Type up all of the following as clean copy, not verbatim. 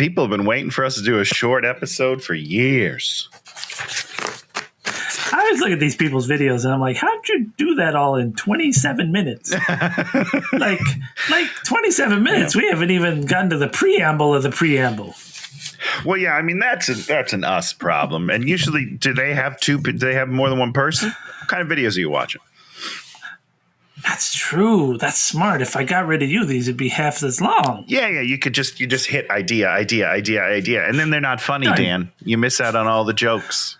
People have been waiting for us to do a short episode for years. I always look at these people's videos and I'm like, how'd you do that all in 27 minutes? like 27 minutes. We haven't even gotten to the preamble of the preamble. Well, yeah, I mean, that's an us problem. And usually, do they have more than one person? What kind of videos are you watching? That's true. That's smart. If I got rid of you, these would be half as long. Yeah. You just hit idea. And then they're not funny, Dan. You miss out on all the jokes.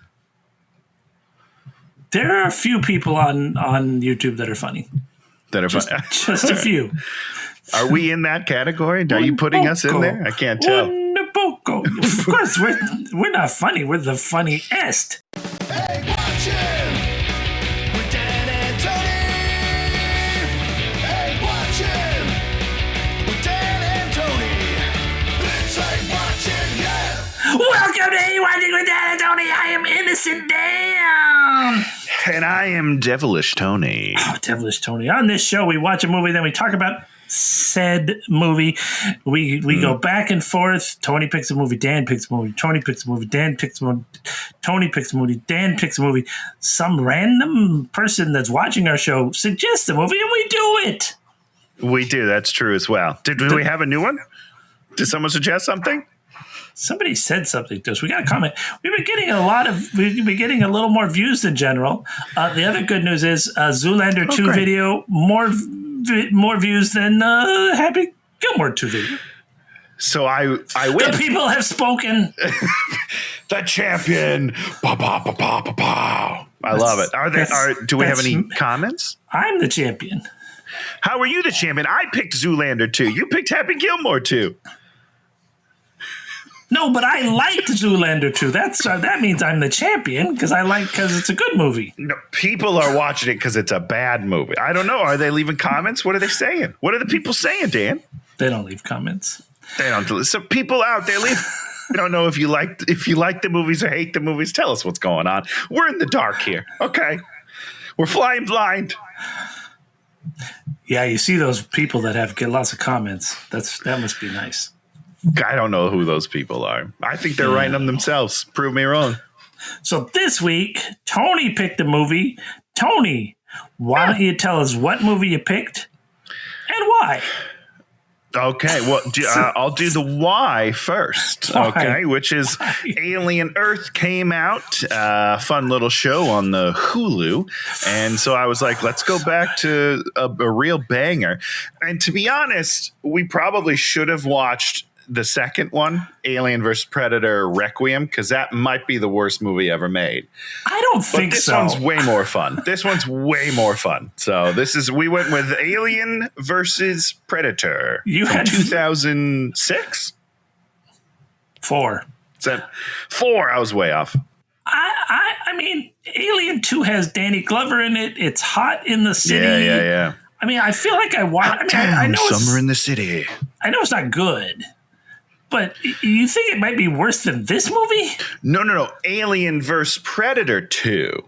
There are a few people on YouTube that are funny. Just a few. Are we in that category? Are you putting us in there? I can't tell. Of course, we're not funny. We're the funniest. Hey, watch him! With Dan and Tony! Hey, watch him! With Dan and Tony! It's Hey, watch him, yeah! Welcome to Hey Watching with Dan and Tony. I am Innocent Dan. And I am Devilish Tony. Oh, Devilish Tony. On this show, we watch a movie, then we talk about said movie. We go back and forth. Tony picks a movie, Dan picks a movie, Tony picks a movie, Dan picks a movie, Tony picks a movie, Dan picks a movie. Some random person that's watching our show suggests a movie, and we do it. We do. That's true as well. Did we have a new one? Did someone suggest something? Somebody said something to us. We got a comment. We've been getting a little more views than general. The other good news is Zoolander 2 great. video, more views than Happy Gilmore 2 video. So I win. The people have spoken. The champion. Pow, pow, pow, pow, pow, pow. I love it. Do we have any comments? I'm the champion. How are you the champion? I picked Zoolander 2. You picked Happy Gilmore 2. No, but I liked Zoolander 2. That means I'm the champion because it's a good movie. No, people are watching it because it's a bad movie. I don't know. Are they leaving comments? What are they saying? What are the people saying, Dan? They don't leave comments. They don't. So people out there leave. I don't know if you like the movies or hate the movies. Tell us what's going on. We're in the dark here. Okay, we're flying blind. Yeah, you see those people that get lots of comments. That must be nice. I don't know who those people are. I think they're writing them themselves. Prove me wrong. So this week, Tony picked a movie. Tony, why don't you tell us what movie you picked and why? Okay, well, I'll do the why first, okay, which is Alien Earth came out, fun little show on the Hulu, and so I was like, let's go back to a real banger. And to be honest, we probably should have watched the second one, Alien vs. Predator Requiem, because that might be the worst movie ever made. I don't think this so. One's way more fun. This one's way more fun. So we went with Alien vs. Predator. You had 2006? 4. Is that 4? I was way off. I mean, Alien 2 has Danny Glover in it. It's hot in the city. Yeah. I mean, I feel like I know Summer in the City. I know it's not good. But you think it might be worse than this movie? No. Alien vs. Predator 2,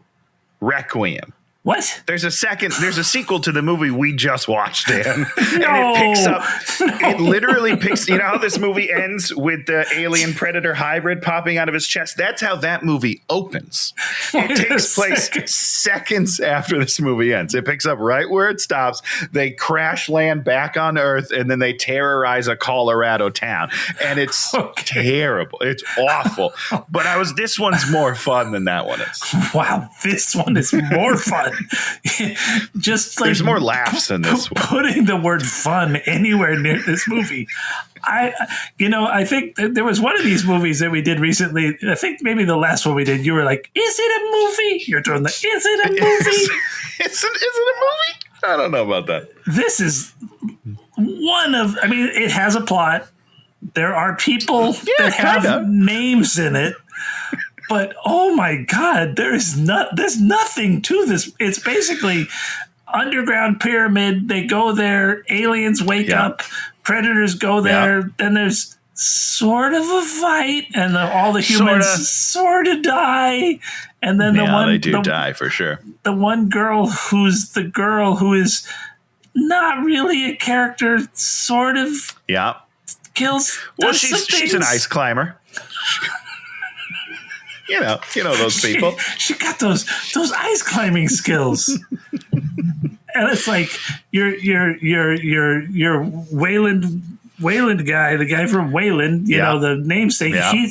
Requiem. What? There's a sequel to the movie we just watched, Dan. No. And it picks up, it literally picks, you know how this movie ends with the alien predator hybrid popping out of his chest? That's how that movie opens. It takes place seconds after this movie ends. It picks up right where it stops. They crash land back on Earth, and then they terrorize a Colorado town. And it's terrible. It's awful. But this one's more fun than that one is. Wow, this one is more fun. Just like there's more laughs in this one. Putting the word fun anywhere near this movie. I think there was one of these movies that we did recently. I think maybe the last one we did, you were like, is it a movie? You're doing is it a movie? Is it a movie? I don't know about that. This is it has a plot. There are people that have names in it. But oh my God, there's nothing to this. It's basically underground pyramid. They go there, aliens wake up, predators go there. Then there's sort of a fight, and all the humans sort of die. And then they die for sure. The one girl who is not really a character, sort of. Yeah. kills. Well, she's an ice climber. You know those people. She got those ice climbing skills. And it's like your Wayland guy, the guy from Wayland, you know, the namesake. Yeah.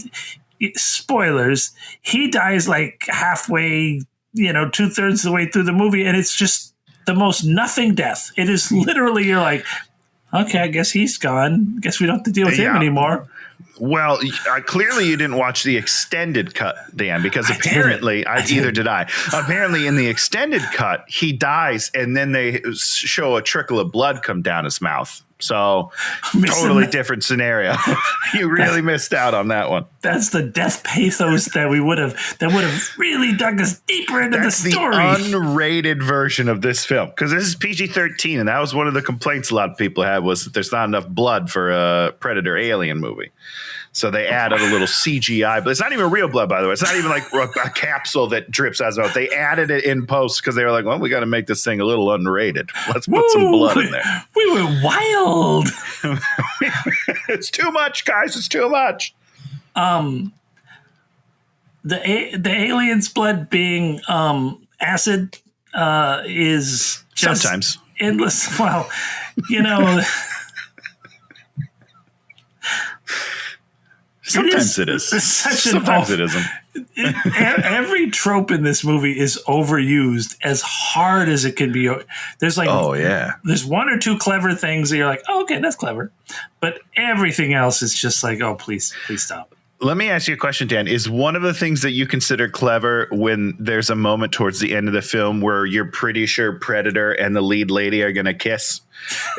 Spoilers. He dies like halfway, 2/3 of the way through the movie, and it's just the most nothing death. It is literally, you're like, okay, I guess he's gone. Guess we don't have to deal with him anymore. Well, clearly you didn't watch the extended cut, Dan, because apparently neither did I. Apparently in the extended cut, he dies and then they show a trickle of blood come down his mouth. So totally different scenario. You really missed out on that one. That's the death pathos that would have really dug us deeper into the story. That's the unrated version of this film, because this is PG-13, and that was one of the complaints a lot of people had, was that there's not enough blood for a Predator Alien movie. So they added a little CGI, but it's not even real blood, by the way. It's not even like a capsule that drips out of his mouth. They added it in post because they were like, well, we got to make this thing a little unrated. Let's put some blood in there. We were wild. It's too much, guys. It's too much. The alien's blood being acid is just sometimes endless. Well, sometimes it is. Sometimes it isn't. Every trope in this movie is overused as hard as it can be. There's like, there's one or two clever things that you're like, oh, okay, that's clever. But everything else is just like, oh, please stop. Let me ask you a question, Dan. Is one of the things that you consider clever when there's a moment towards the end of the film where you're pretty sure Predator and the lead lady are going to kiss?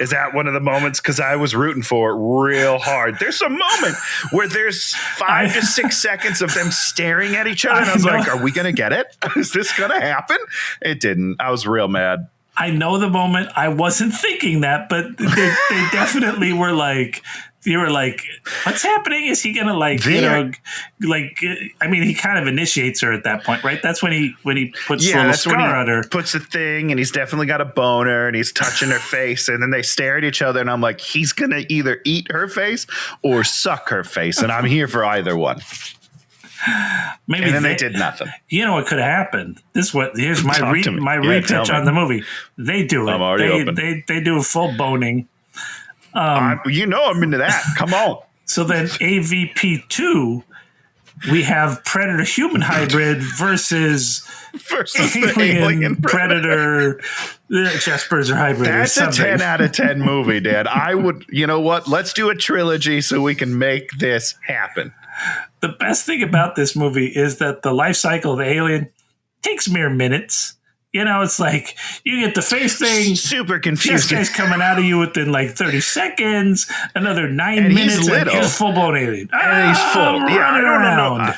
Is that one of the moments? Because I was rooting for it real hard. There's a moment where there's 5 to 6 seconds of them staring at each other. And I was like, are we going to get it? Is this going to happen? It didn't. I was real mad. I know the moment. I wasn't thinking that, but they definitely were like, you were like, what's happening? Is he gonna I mean, he kind of initiates her at that point, right? That's when he puts the little scar on her. Puts a thing, and he's definitely got a boner, and he's touching her face, and then they stare at each other, and I'm like, he's gonna either eat her face or suck her face, and I'm here for either one. Maybe and then they did nothing. You know what could have happened? Here's my repitch on the movie. They do it. I'm already open. They do a full boning. I'm into that. Come on. So then AVP 2, we have Predator human hybrid versus the alien Predator Chestburzer hybrid. That's a 10 out of 10 movie, Dad. I would, you know what? Let's do a trilogy so we can make this happen. The best thing about this movie is that the life cycle of the alien takes mere minutes. It's like you get the face thing. Super confusing. This guy's coming out of you within like 30 seconds. Another 9 minutes. And he's full blown alien. And he's full. Yeah, I don't know.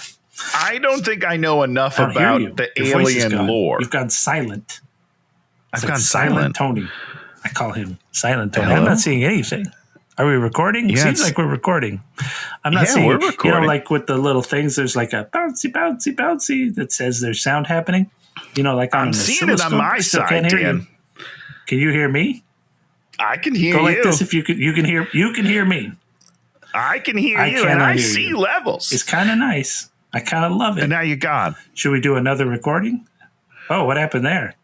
I don't think I know enough about the alien lore. You've gone silent. I've gone silent. Tony. I call him Silent Tony. Hello? I'm not seeing anything. Are we recording? It seems like we're recording. I'm not seeing. We're recording. Like with the little things, there's like a bouncy that says there's sound happening. Like on I'm seeing it on my side, Dan. Can you hear me? I can hear you. Go like this if you can hear me. I can hear you, and I see levels. It's kind of nice. I kind of love it. And now you're gone. Should we do another recording? Oh, what happened there?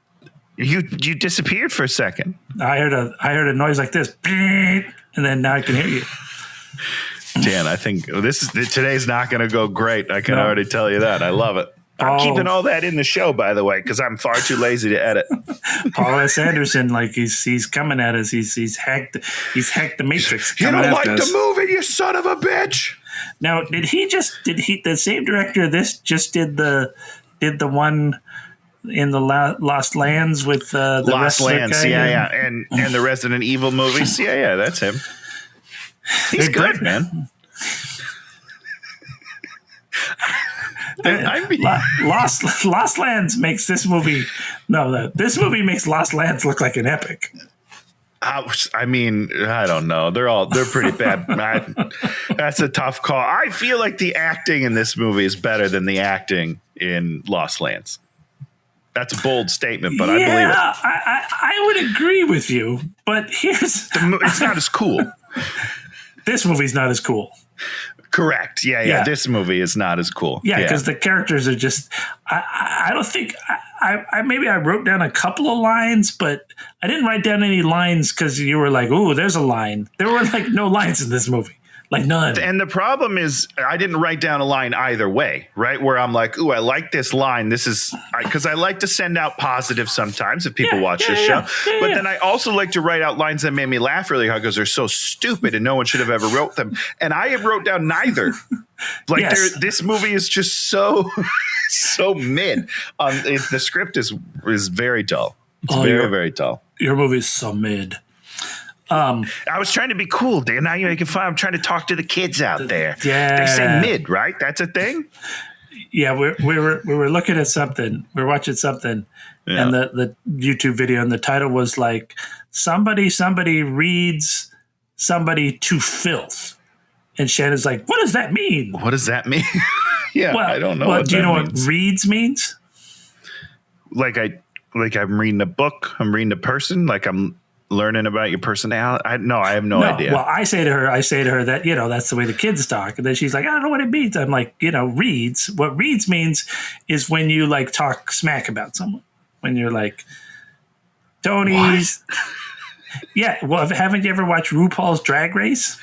You disappeared for a second. I heard a noise like this, and then now I can hear you. Dan, I think today's not going to go great. I can already tell you that. I love it. I'm keeping all that in the show, by the way, because I'm far too lazy to edit. Paul S. Anderson, like he's coming at us. He's hacked the Matrix. You don't like the movie, you son of a bitch. Now, did the same director of this just did the one in the Lost Lands with the Lost Lands, yeah, and the Resident Evil movies, yeah, that's him. He's good, man. Lost Lands makes this movie. This movie makes Lost Lands look like an epic. I mean, I don't know. They're pretty bad. That's a tough call. I feel like the acting in this movie is better than the acting in Lost Lands. That's a bold statement, but I believe it. I would agree with you, but it's not as cool. This movie's not as cool. Correct. Yeah. This movie is not as cool. Yeah, because the characters are just. I don't think I maybe I wrote down a couple of lines, but I didn't write down any lines because you were like, "Ooh, there's a line." There were like no lines in this movie. Like none. And the problem is I didn't write down a line either way, right? Where I'm like, ooh, I like this line. This is because I like to send out positive sometimes if people watch this show. But then I also like to write out lines that made me laugh really hard because they're so stupid and no one should have ever wrote them. And I have wrote down neither. Like this movie is just so mid. The script is very dull. It's very dull. Your movie is so mid. I was trying to be cool, Dan. Now you're making fun. I'm trying to talk to the kids out there. Yeah. They say mid, right? That's a thing? Yeah, we were looking at something. We were watching something, and the YouTube video, and the title was like, somebody reads somebody to filth. And Shannon's like, what does that mean? What does that mean? I don't know. Well, do you know what reads means? Like I'm reading a book. I'm reading a person. Like I'm learning about your personality. I have no idea. Well, I say to her that, that's the way the kids talk. And then she's like, I don't know what it means. I'm like, reads. What reads means is when you like talk smack about someone. When you're like, Tony's. Yeah. Well, haven't you ever watched RuPaul's Drag Race?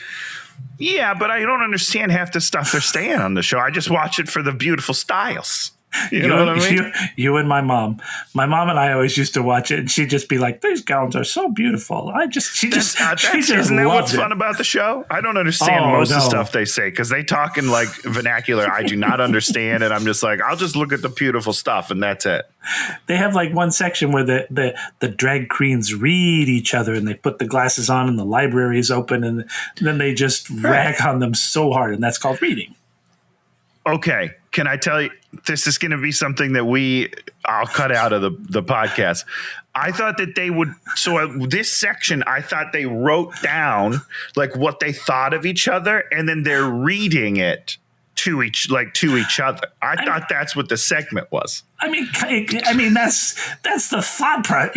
Yeah, but I don't understand half the stuff they're saying on the show. I just watch it for the beautiful styles. You know what I mean? You and my mom. My mom and I always used to watch it, and she'd just be like, "These gowns are so beautiful." Isn't that what's fun about the show? I don't understand most of the stuff they say because they talk in like vernacular I do not understand, and I'm just like, I'll just look at the beautiful stuff, and that's it. They have like one section where the drag queens read each other, and they put the glasses on, and the library is open, and then they just rag on them so hard, and that's called reading. Okay, can I tell you, this is going to be something that I'll cut out of the podcast. I thought that they would, this section, I thought they wrote down like what they thought of each other, and then they're reading it to each other. I thought that's what the segment was. I mean, that's the thought process.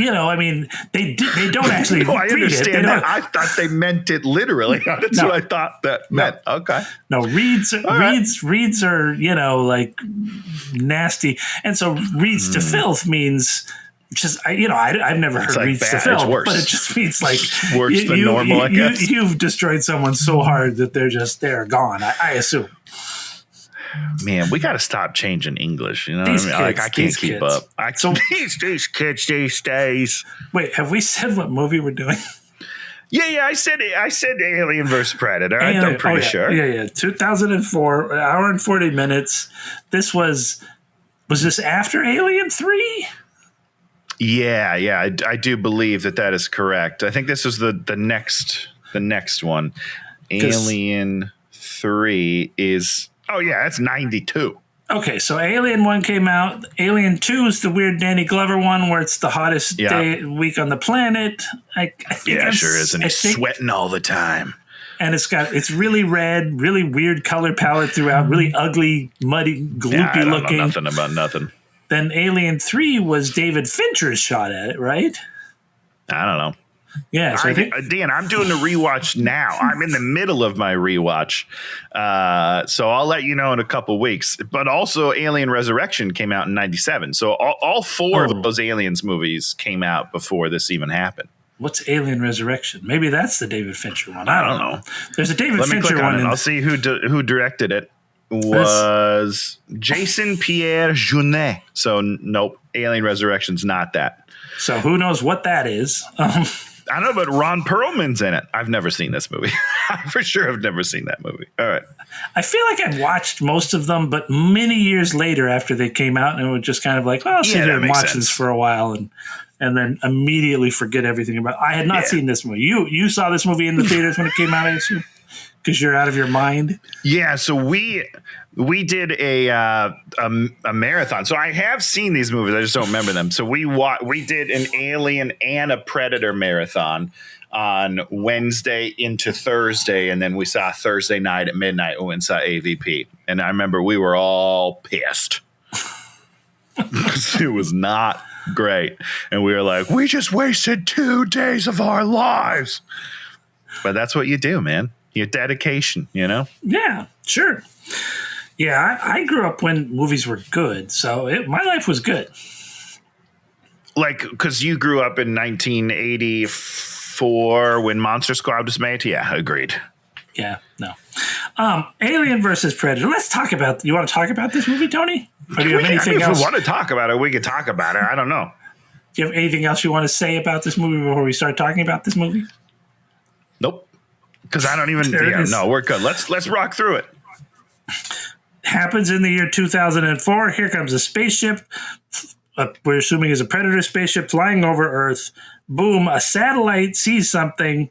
They don't actually. No, I understand that. I thought they meant it literally. That's what I thought that meant. Okay. No, reads are like nasty, and so reads to filth means. Just I've never heard reads to filth, but it just means like worse than normal. I guess you've destroyed someone so hard that they're gone. I assume. Man, we got to stop changing English. You know what I mean? Kids, like I can't keep up. These kids these days. Wait, have we said what movie we're doing? Yeah. I said Alien vs. Predator. I'm pretty sure. Yeah. 2004, an hour and 40 minutes. This was this after Alien 3? Yeah. I do believe that is correct. I think this was the next one. Alien 3 is. Oh, yeah, that's 92. Okay, so Alien 1 came out. Alien 2 is the weird Danny Glover one where it's the hottest week on the planet. I think it sure is. And he's sweating all the time. And it's really red, really weird color palette throughout, really ugly, muddy, gloopy looking. Know nothing about nothing. Then Alien 3 was David Fincher's shot at it, right? I don't know. Yeah, so Dan, I'm doing the rewatch now. I'm in the middle of my rewatch, so I'll let you know in a couple weeks. But also, Alien Resurrection came out in '97, so all four of those Aliens movies came out before this even happened. What's Alien Resurrection? Maybe that's the David Fincher one. I don't know. There's a David Fincher one. I'll see who directed it. Was Jason Pierre Jeunet. So nope, Alien Resurrection's not that. So who knows what that is? I don't know, but Ron Perlman's in it. I've never seen this movie. I for sure have never seen that movie. All right. I feel like I've watched most of them, but many years later after they came out, and it was just kind of like, well, I'll sit here and watch this for a while and then immediately forget everything about it. I had not seen this movie. You saw this movie in the theaters when it came out, I assume? Because you're out of your mind? Yeah, so we did a marathon. So I have seen these movies. I just don't remember them. So we did an Alien and a Predator marathon on Wednesday into Thursday. And then we saw Thursday night at midnight. We went and saw AVP. And I remember we were all pissed. It was not great. And we were like, we just wasted 2 days of our lives. But that's what you do, man. your dedication, you know? Yeah, sure. Yeah, I grew up when movies were good, so my life was good. Like, because you grew up in 1984 when Monster Squad was made? Yeah, agreed. Yeah, no. Alien versus Predator. Let's talk about. You want to talk about this movie, Tony? Or do you have anything else? If we want to talk about it, we could talk about it. I don't know. Do you have anything else you want to say about this movie before we start talking about this movie? Nope. Because I don't even. No, we're good. Let's rock through it. Happens in the year 2004. Here comes a spaceship. We're assuming is a Predator spaceship flying over Earth. Boom! A satellite sees something.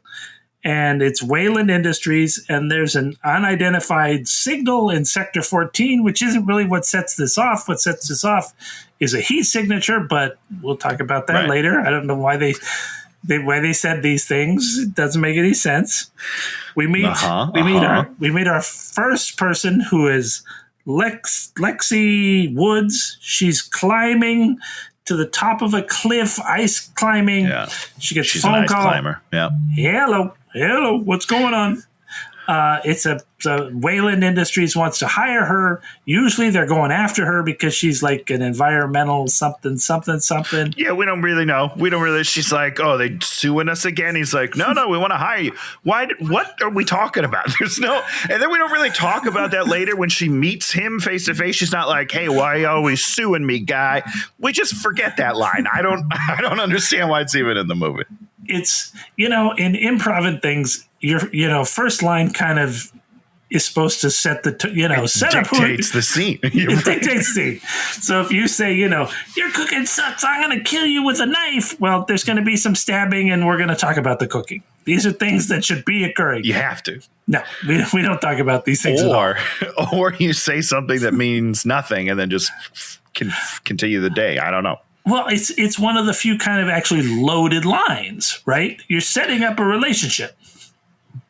And it's Wayland Industries, and there's an unidentified signal in Sector 14, which isn't really what sets this off. What sets this off is a heat signature, but we'll talk about that later. I don't know why they said these things. It doesn't make any sense. We meet our first person, who is Lexi Woods. She's climbing to the top of a cliff, ice climbing. Yeah. She's a phone call. Climber. Yeah. Hello, what's going on? It's a Wayland Industries wants to hire her. Usually they're going after her because she's like an environmental something. Yeah, we don't really know. She's like, oh, they suing us again? He's like, no, we want to hire you. What are we talking about? And then we don't really talk about that later when she meets him face to face. She's not like, hey, why are you always suing me, guy? We just forget that line. I don't understand why it's even in the movie. It's, in improv and things, your first line kind of is supposed to set the, set up. Dictates the scene. It dictates the scene. So if you say, your cooking sucks, I'm going to kill you with a knife. Well, there's going to be some stabbing and we're going to talk about the cooking. These are things that should be occurring. You have to. No, we don't talk about these things at all. Or you say something that means nothing and then just continue the day. I don't know. Well, it's one of the few kind of actually loaded lines, right? You're setting up a relationship.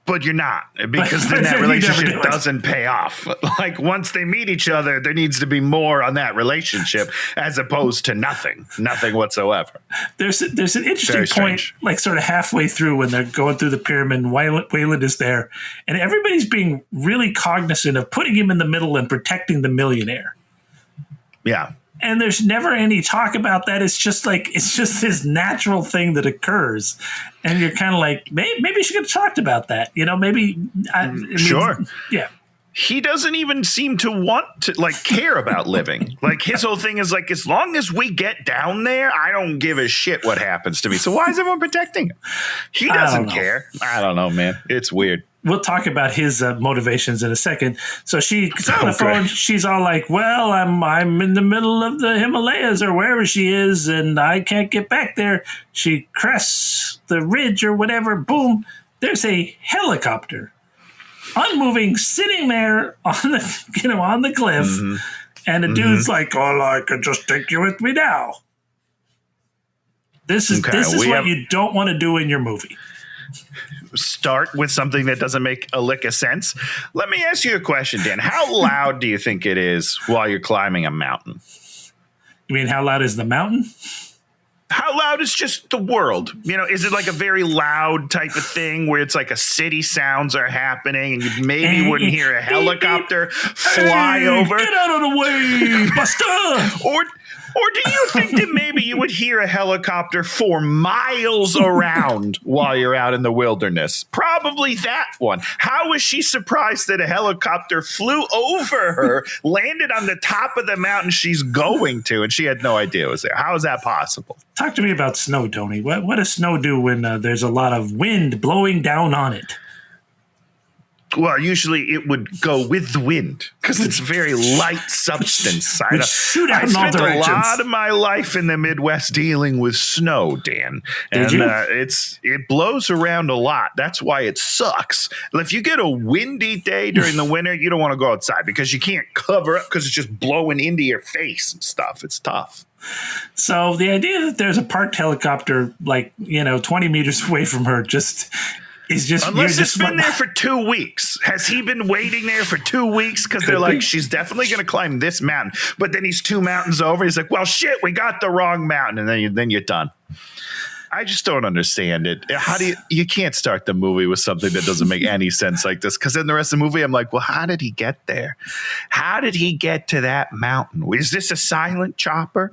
But you're not, because then that relationship doesn't pay off. Like, once they meet each other, there needs to be more on that relationship as opposed to nothing whatsoever. There's an interesting point, like sort of halfway through when they're going through the pyramid and Wayland is there, and everybody's being really cognizant of putting him in the middle and protecting the millionaire. Yeah. And there's never any talk about that. It's just this natural thing that occurs. And you're kind of like, maybe she could have talked about that. Sure. Yeah. He doesn't even seem to want to care about living. Like, his whole thing is like, as long as we get down there, I don't give a shit what happens to me. So why is everyone protecting him? He doesn't care. I don't know, man. It's weird. We'll talk about his motivations in a second. So she's on the phone. She's all like, well, I'm in the middle of the Himalayas or wherever she is, and I can't get back there. She crests the ridge or whatever. Boom. There's a helicopter, unmoving, sitting there on the cliff. Mm-hmm. And the dude's like, oh, I could just take you with me now. This is what you don't want to do in your movie. Start with something that doesn't make a lick of sense. Let me ask you a question, Dan. How loud do you think it is while you're climbing a mountain? You mean how loud is the mountain? How loud is just the world? Is it like a very loud type of thing where it's like a city sounds are happening and you maybe wouldn't hear a helicopter fly over? Get out of the way, Buster! Or do you think that maybe you would hear a helicopter for miles around while you're out in the wilderness? Probably that one. How is she surprised that a helicopter flew over her, landed on the top of the mountain she's going to, and she had no idea it was there? How is that possible? Talk to me about snow, Tony. What does snow do when there's a lot of wind blowing down on it? Well, usually it would go with the wind because it's a very light substance. I spent a lot of my life in the Midwest dealing with snow, Dan. And it blows around a lot. That's why it sucks. If you get a windy day during the winter, you don't want to go outside because you can't cover up because it's just blowing into your face and stuff. It's tough. So the idea that there's a parked helicopter 20 meters away from her unless it's been there for 2 weeks. Has he been waiting there for 2 weeks? Because they're like, she's definitely going to climb this mountain. But then he's 2 mountains over. He's like, well, shit, we got the wrong mountain. And then you're done. I just don't understand it. How do you can't start the movie with something that doesn't make any sense like this? Because in the rest of the movie, I'm like, well, how did he get there? How did he get to that mountain? Is this a silent chopper?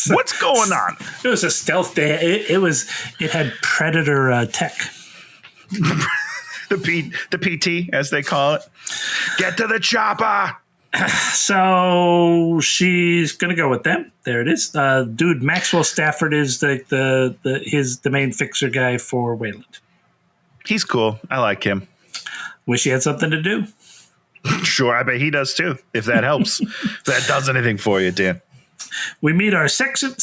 What's going on? It was a stealth day. It had Predator tech. The PT, as they call it. Get to the chopper. So she's gonna go with them. There it is. Dude, Maxwell Stafford is the main fixer guy for Wayland. He's cool. I like him. Wish he had something to do. Sure, I bet he does too. If that helps, if that does anything for you, Dan. We meet our sexting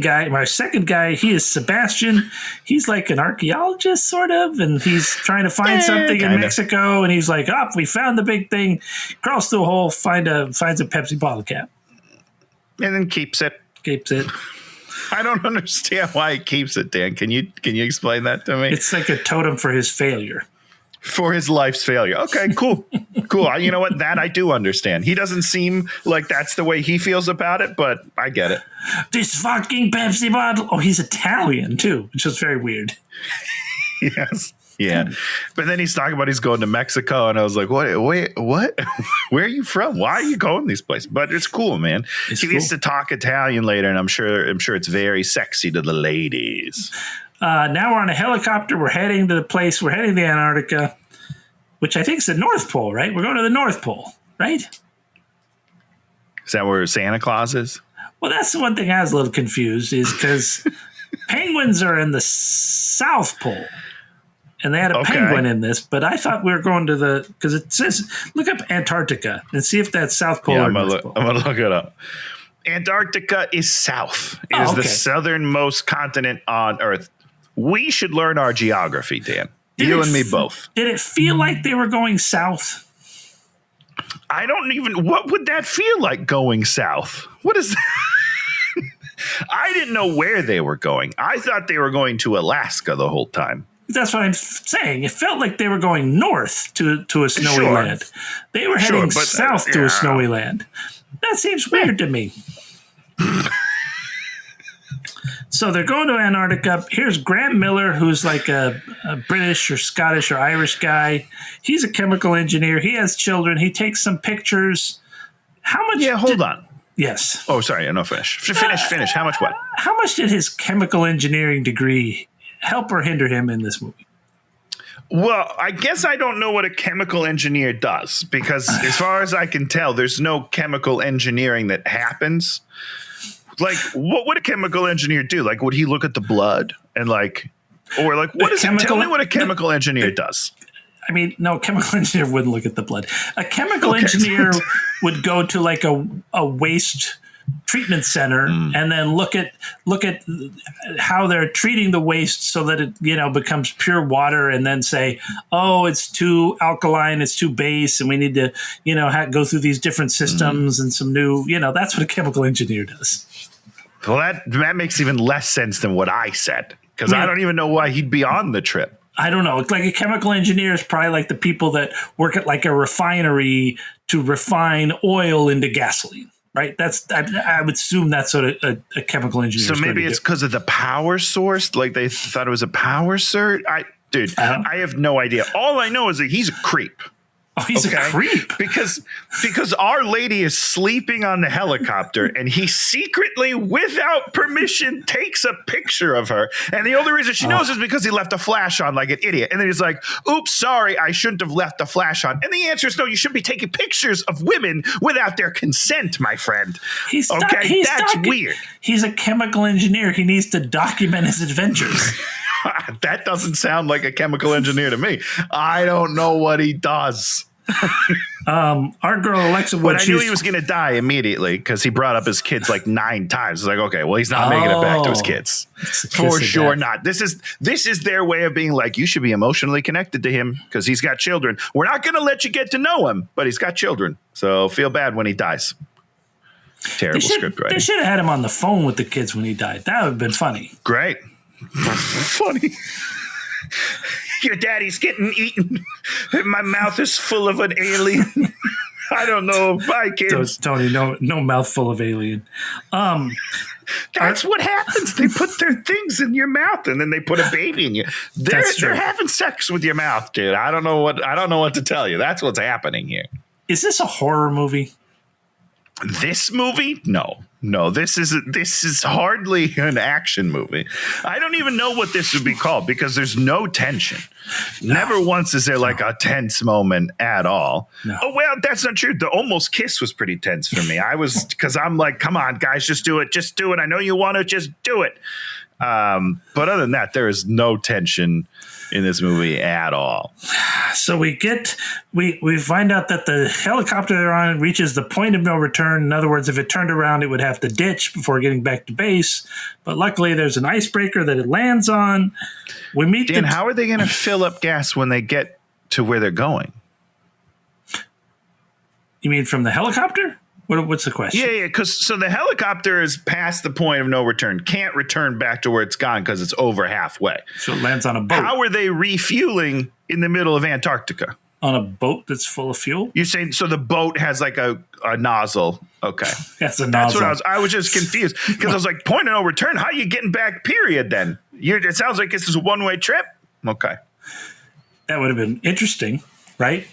guy. My second guy, he is Sebastian. He's like an archaeologist, sort of, and he's trying to find something in Mexico. And he's like, we found the big thing. Crawls through a hole, finds a Pepsi bottle cap. And then keeps it. I don't understand why he keeps it, Dan. Can you explain that to me? It's like a totem for his failure. For his life's failure. Okay, cool. Cool. You know what? That I do understand. He doesn't seem like that's the way he feels about it, but I get it. This fucking Pepsi bottle. Oh, he's Italian too, which is very weird. Yes. Yeah. But then he's talking about he's going to Mexico, and I was like, wait, what? Where are you from? Why are you going these places? But it's cool, man. He gets to talk Italian later, and I'm sure it's very sexy to the ladies. Now we're on a helicopter. We're heading to the place. We're heading to Antarctica, which I think is the North Pole, right? We're going to the North Pole, right? Is that where Santa Claus is? Well, that's the one thing I was a little confused is because penguins are in the South Pole. And they had a penguin in this, but I thought we were going to because it says, look up Antarctica and see if that's South Pole or North Pole. I'm going to look it up. Antarctica is south. It is the southernmost continent on Earth. We should learn our geography, Dan. You and me both. Did it feel like they were going south? I don't even. What would that feel like going south? What is that? I didn't know where they were going. I thought they were going to Alaska the whole time. That's what I'm saying. It felt like they were going north to a snowy land. They were heading south to a snowy land. That seems weird to me. So they're going to Antarctica. Here's Grant Miller, who's like a British or Scottish or Irish guy. He's a chemical engineer. He has children. He takes some pictures. How much? Yeah, hold on. Yes. Oh, sorry. No, finish. Finish. How much what? How much did his chemical engineering degree help or hinder him in this movie? Well, I guess I don't know what a chemical engineer does because as far as I can tell, there's no chemical engineering that happens. Like, what would a chemical engineer do? Like, would he look at the blood and what is it? Tell me what a chemical engineer does. I mean, no, a chemical engineer wouldn't look at the blood. A chemical engineer would go to like a waste treatment center and then look at how they're treating the waste so that it becomes pure water, and then say, oh, it's too alkaline, it's too base, and we need to go through these different systems and some new that's what a chemical engineer does. Well, that makes even less sense than what I said, because I don't even know why he'd be on the trip. I don't know. Like a chemical engineer is probably like the people that work at like a refinery to refine oil into gasoline. Right, I would assume that's what a chemical engineer. So maybe it's because of the power source. Like they thought it was a power cert. I have no idea. All I know is that he's a creep. Oh, he's a creep because Our Lady is sleeping on the helicopter, and he secretly, without permission, takes a picture of her. And the only reason she knows is because he left a flash on like an idiot. And then he's like, "Oops, sorry, I shouldn't have left the flash on." And the answer is no. You shouldn't be taking pictures of women without their consent, my friend. That's weird. He's a chemical engineer. He needs to document his adventures. That doesn't sound like a chemical engineer to me. I don't know what he does. Our girl Alexa Wood. But I knew he was going to die immediately because he brought up his kids like 9 times. It's like, okay, well, he's not making it back to his kids. For sure not. This is their way of being like, you should be emotionally connected to him because he's got children. We're not going to let you get to know him, but he's got children. So feel bad when he dies. Terrible script writing. They should have had him on the phone with the kids when he died. That would have been funny. Great. Funny. Your daddy's getting eaten. My mouth is full of an alien. I don't know. Bye, kids. Tony, no mouthful of alien. That's what happens. They put their things in your mouth, and then they put a baby in you. They're having sex with your mouth, dude. I don't know what to tell you. That's what's happening here. Is this a horror movie? This movie? No. This is hardly an action movie. I don't even know what this would be called because there's no tension. Never once is there like a tense moment at all. No. Oh, well, that's not true. The almost kiss was pretty tense for me. Because I'm like, come on, guys, just do it. Just do it. I know you want to, just do it. But other than that, there is no tension in this movie at all. So we find out that the helicopter they're on reaches the point of no return. In other words, if it turned around, it would have to ditch before getting back to base. But luckily, there's an icebreaker that it lands on. We meet. Dan, how are they going to fill up gas when they get to where they're going? You mean from the helicopter? What's the question? Yeah. Because the helicopter is past the point of no return. Can't return back to where it's gone because it's over halfway. So it lands on a boat. How are they refueling in the middle of Antarctica? On a boat that's full of fuel? You're saying so the boat has like a nozzle. Okay. That's a nozzle. That's what I was just confused because I was like, point of no return. How are you getting back, period, then? It sounds like this is a one-way trip. Okay. That would have been interesting, right?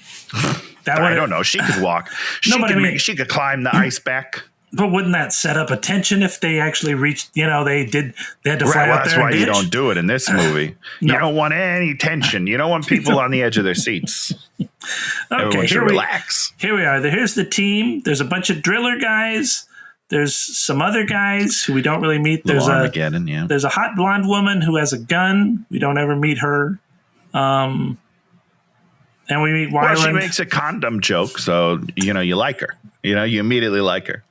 I don't know. She could walk. She could climb the ice back. But wouldn't that set up a tension if they actually reached? They had to fly out there. That's why you don't do it in this movie. No. You don't want any tension. You don't want people on the edge of their seats. Everyone should relax. Here we are. Here's the team. There's a bunch of driller guys. There's some other guys who we don't really meet. There's a hot blonde woman who has a gun. We don't ever meet her. And we meet Weiland. Well, she makes a condom joke, so you like her. You immediately like her.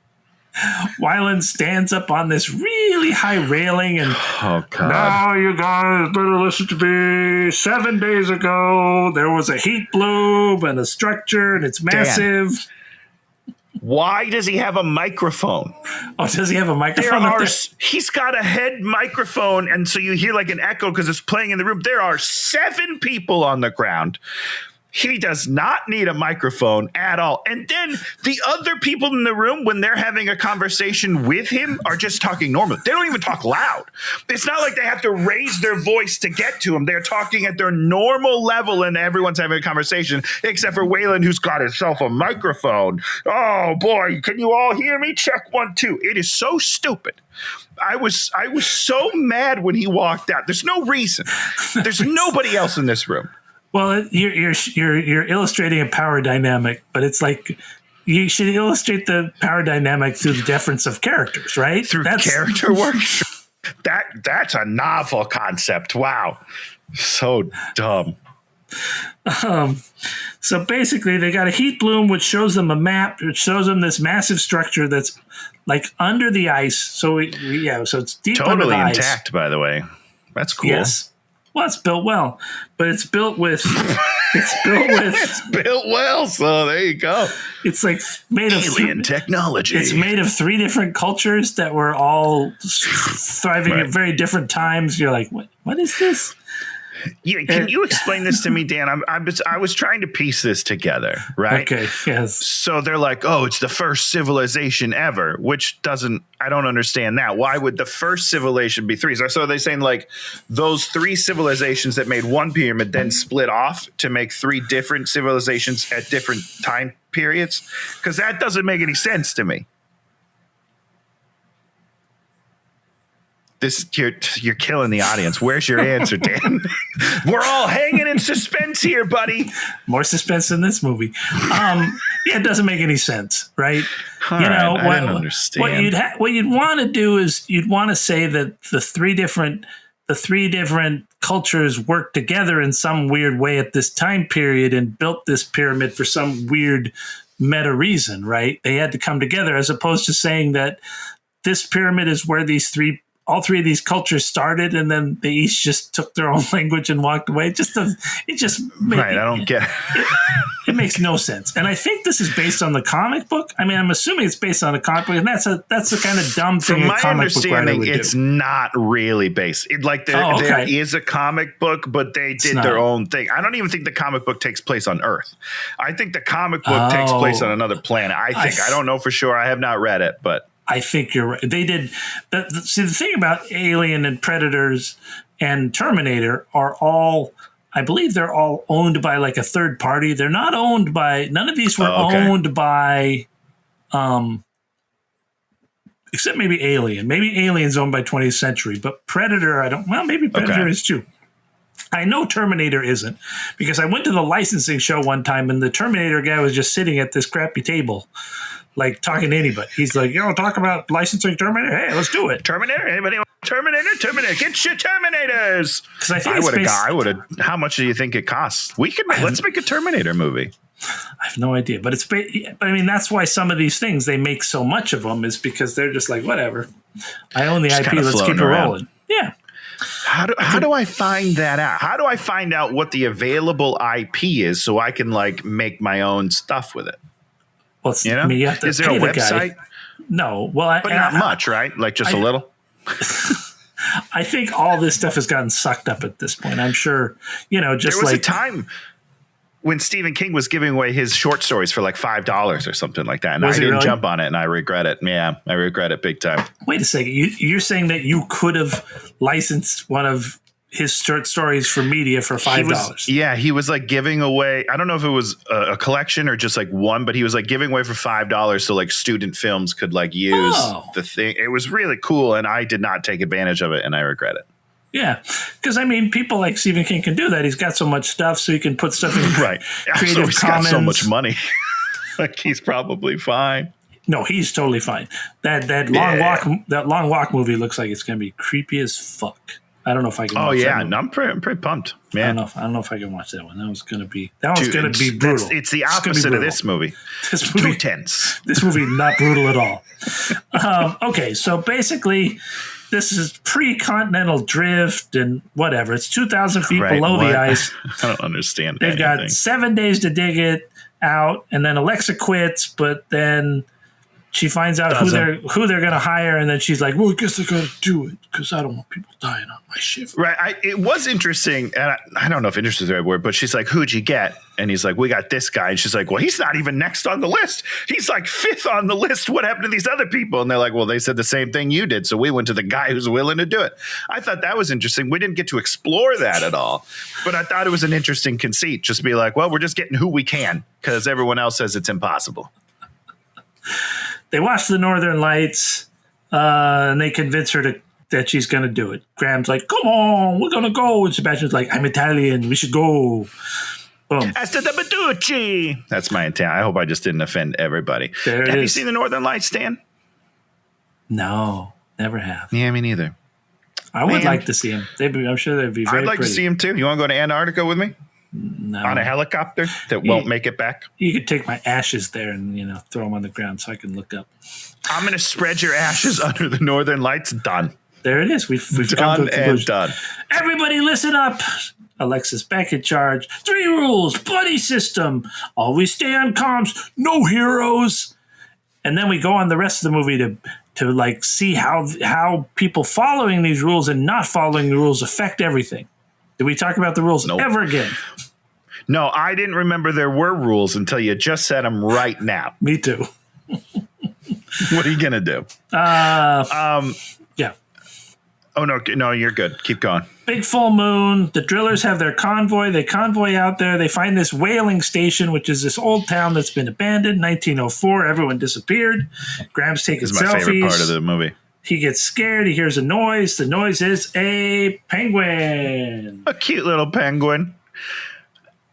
Weiland stands up on this really high railing and, oh God! Now you guys better listen to me. 7 days ago, there was a heat bloom and a structure, and it's massive. Dan, why does he have a microphone? Oh, does he have a microphone? He's got a head microphone, and so you hear like an echo because it's playing in the room. There are 7 people on the ground. He does not need a microphone at all. And then the other people in the room, when they're having a conversation with him, are just talking normally. They don't even talk loud. It's not like they have to raise their voice to get to him. They're talking at their normal level, and everyone's having a conversation, except for Weiland, who's got himself a microphone. Oh, boy, can you all hear me? Check 1, 2. It is so stupid. I was so mad when he walked out. There's no reason. There's nobody else in this room. Well, you're illustrating a power dynamic, but it's like you should illustrate the power dynamic through the difference of characters, right? Through character work. That's a novel concept. Wow, so dumb. So basically, they got a heat bloom, which shows them a map, which shows them this massive structure that's like under the ice. So so it's deep under the ice. Totally intact, by the way. That's cool. Yes. Well, it's built well, but it's built with. It's built well, so there you go. It's like made of alien technology. It's made of 3 different cultures that were all thriving at very different times. You're like, what is this? Yeah, can you explain this to me, Dan? I was trying to piece this together, right? Okay, yes. So they're like, oh, it's the first civilization ever, which I don't understand that. Why would the first civilization be 3? So are they saying like those 3 civilizations that made one pyramid then split off to make 3 different civilizations at different time periods? Because that doesn't make any sense to me. You're killing the audience. Where's your answer, Dan? We're all hanging in suspense here, buddy. More suspense in this movie. It doesn't make any sense, right? I don't understand. What you'd want to do is you'd want to say that the three different cultures worked together in some weird way at this time period and built this pyramid for some weird meta reason, right? They had to come together, as opposed to saying that this pyramid is where these 3 all three of these cultures started and then they each just took their own language and walked away. It just doesn't. It just Right. I don't get it. It makes no sense. And I think this is based on the comic book. I mean, I'm assuming it's based on a comic book, and that's the kind of dumb thing. From my a comic book writer understanding, would it's do. not really based. There is a comic book, but they did their own thing. I don't even think the comic book takes place on Earth. I think the comic book takes place on another planet. I don't know for sure. I have not read it, but I think you're right. They did. See, the thing about Alien and Predators and Terminator are all, I believe they're all owned by like a third party. They're not owned by, none of these were owned by, except maybe Alien. Maybe Alien's owned by 20th Century, but Predator, maybe Predator is too. I know Terminator isn't, because I went to the licensing show one time and the Terminator guy was just sitting at this crappy table, like talking to anybody. He's like, talk about licensing Terminator? Hey, let's do it. Terminator? Anybody want Terminator? Get your Terminators. Because I think I would have. How much do you think it costs? Let's make a Terminator movie. I have no idea, but I mean, that's why some of these things, they make so much of them, is because they're just like, whatever. I own the IP. Let's keep it rolling. Yeah. How do I find that out? How do I find out what the available IP is so I can like make my own stuff with it? Well, I mean, you have to is there a website? No. Well, but not much, right? Like just a little. I think all this stuff has gotten sucked up at this point. I'm sure, just there was a time when Stephen King was giving away his short stories for like $5 or something like that. And I didn't jump on it, and I regret it. Yeah, I regret it big time. Wait a second. You're saying that you could have licensed one of his short stories for media for $5? He was like giving away, I don't know if it was a collection or just like one, but he was like giving away for $5 so like student films could like use the thing. It was really cool, and I did not take advantage of it, and I regret it. Yeah, because I mean, people like Stephen King can do that. He's got so much stuff, so he can put stuff in Creative He's Commons. got so much money. Like he's probably fine. No, he's totally fine. That long walk movie looks like it's going to be creepy as fuck. I don't know if I can. Oh watch yeah, that movie. I'm pretty pumped, man. I don't know if I can watch that one. That was going to be brutal. It's the opposite of this movie. This movie too tense. This movie not brutal at all. Okay, so basically, this is pre-continental drift and whatever. It's 2,000 feet below the ice. I don't understand. They've got 7 days to dig it out, and then Alexa quits, but then she finds out who they're going to hire, and then she's like, well, I guess I got to do it because I don't want people dying on my shift. Right. It was interesting, and I don't know if interesting is the right word, but she's like, who'd you get? And he's like, we got this guy. And she's like, well, he's not even next on the list. He's like 5th on the list. What happened to these other people? And they're like, well, they said the same thing you did, so we went to the guy who's willing to do it. I thought that was interesting. We didn't get to explore that at all, but I thought it was an interesting conceit. Just be like, well, we're just getting who we can because everyone else says it's impossible. They watch the Northern Lights, and they convince her that she's going to do it. Graham's like, come on, we're going to go. And Sebastian's like, I'm Italian. We should go. Boom. Hasta the Baducci. That's my intent. I hope I just didn't offend everybody. Have you seen the Northern Lights, Stan? No, never have. Yeah, me neither. I would like to see him. I'm sure they'd be very I'd like pretty. to see him too. You want to go to Antarctica with me? No. On a helicopter that won't make it back? You could take my ashes there and throw them on the ground so I can look up. I'm going to spread your ashes under the Northern Lights. Done. There it is. We've come to a conclusion. And done. Everybody listen up. Alexa's back in charge. 3 rules. Buddy system. Always stay on comms. No heroes. And then we go on the rest of the movie to like see how people following these rules and not following the rules affect everything. Did we talk about the rules ever again? No, I didn't remember there were rules until you just said them right now. Me too. What are you going to do? Yeah. Oh, no, you're good. Keep going. Big full moon. The drillers have their convoy. They convoy out there. They find this whaling station, which is this old town that's been abandoned. 1904. Everyone disappeared. Graham's taking selfies. This is my favorite part of the movie. He gets scared. He hears a noise. The noise is a penguin. A cute little penguin.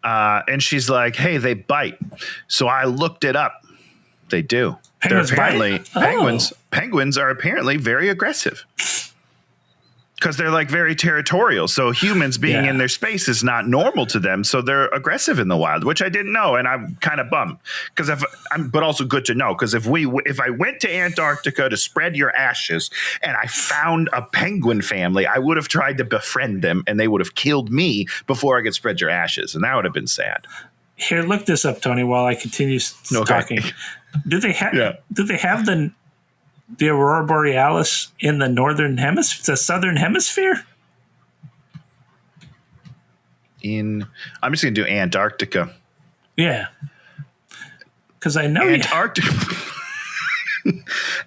And she's like, hey, they bite. So I looked it up. They do. Penguins They're apparently bite? Penguins are apparently very aggressive. because they're like very territorial. So humans being in their space is not normal to them. So they're aggressive in the wild, which I didn't know, and I'm kind of bummed but also good to know, because if I went to Antarctica to spread your ashes and I found a penguin family, I would have tried to befriend them, and they would have killed me before I could spread your ashes, and that would have been sad. Here, look this up, Tony, while I continue talking. Do they have the Aurora Borealis in the the southern hemisphere? I'm just going to do Antarctica. Yeah. Because I know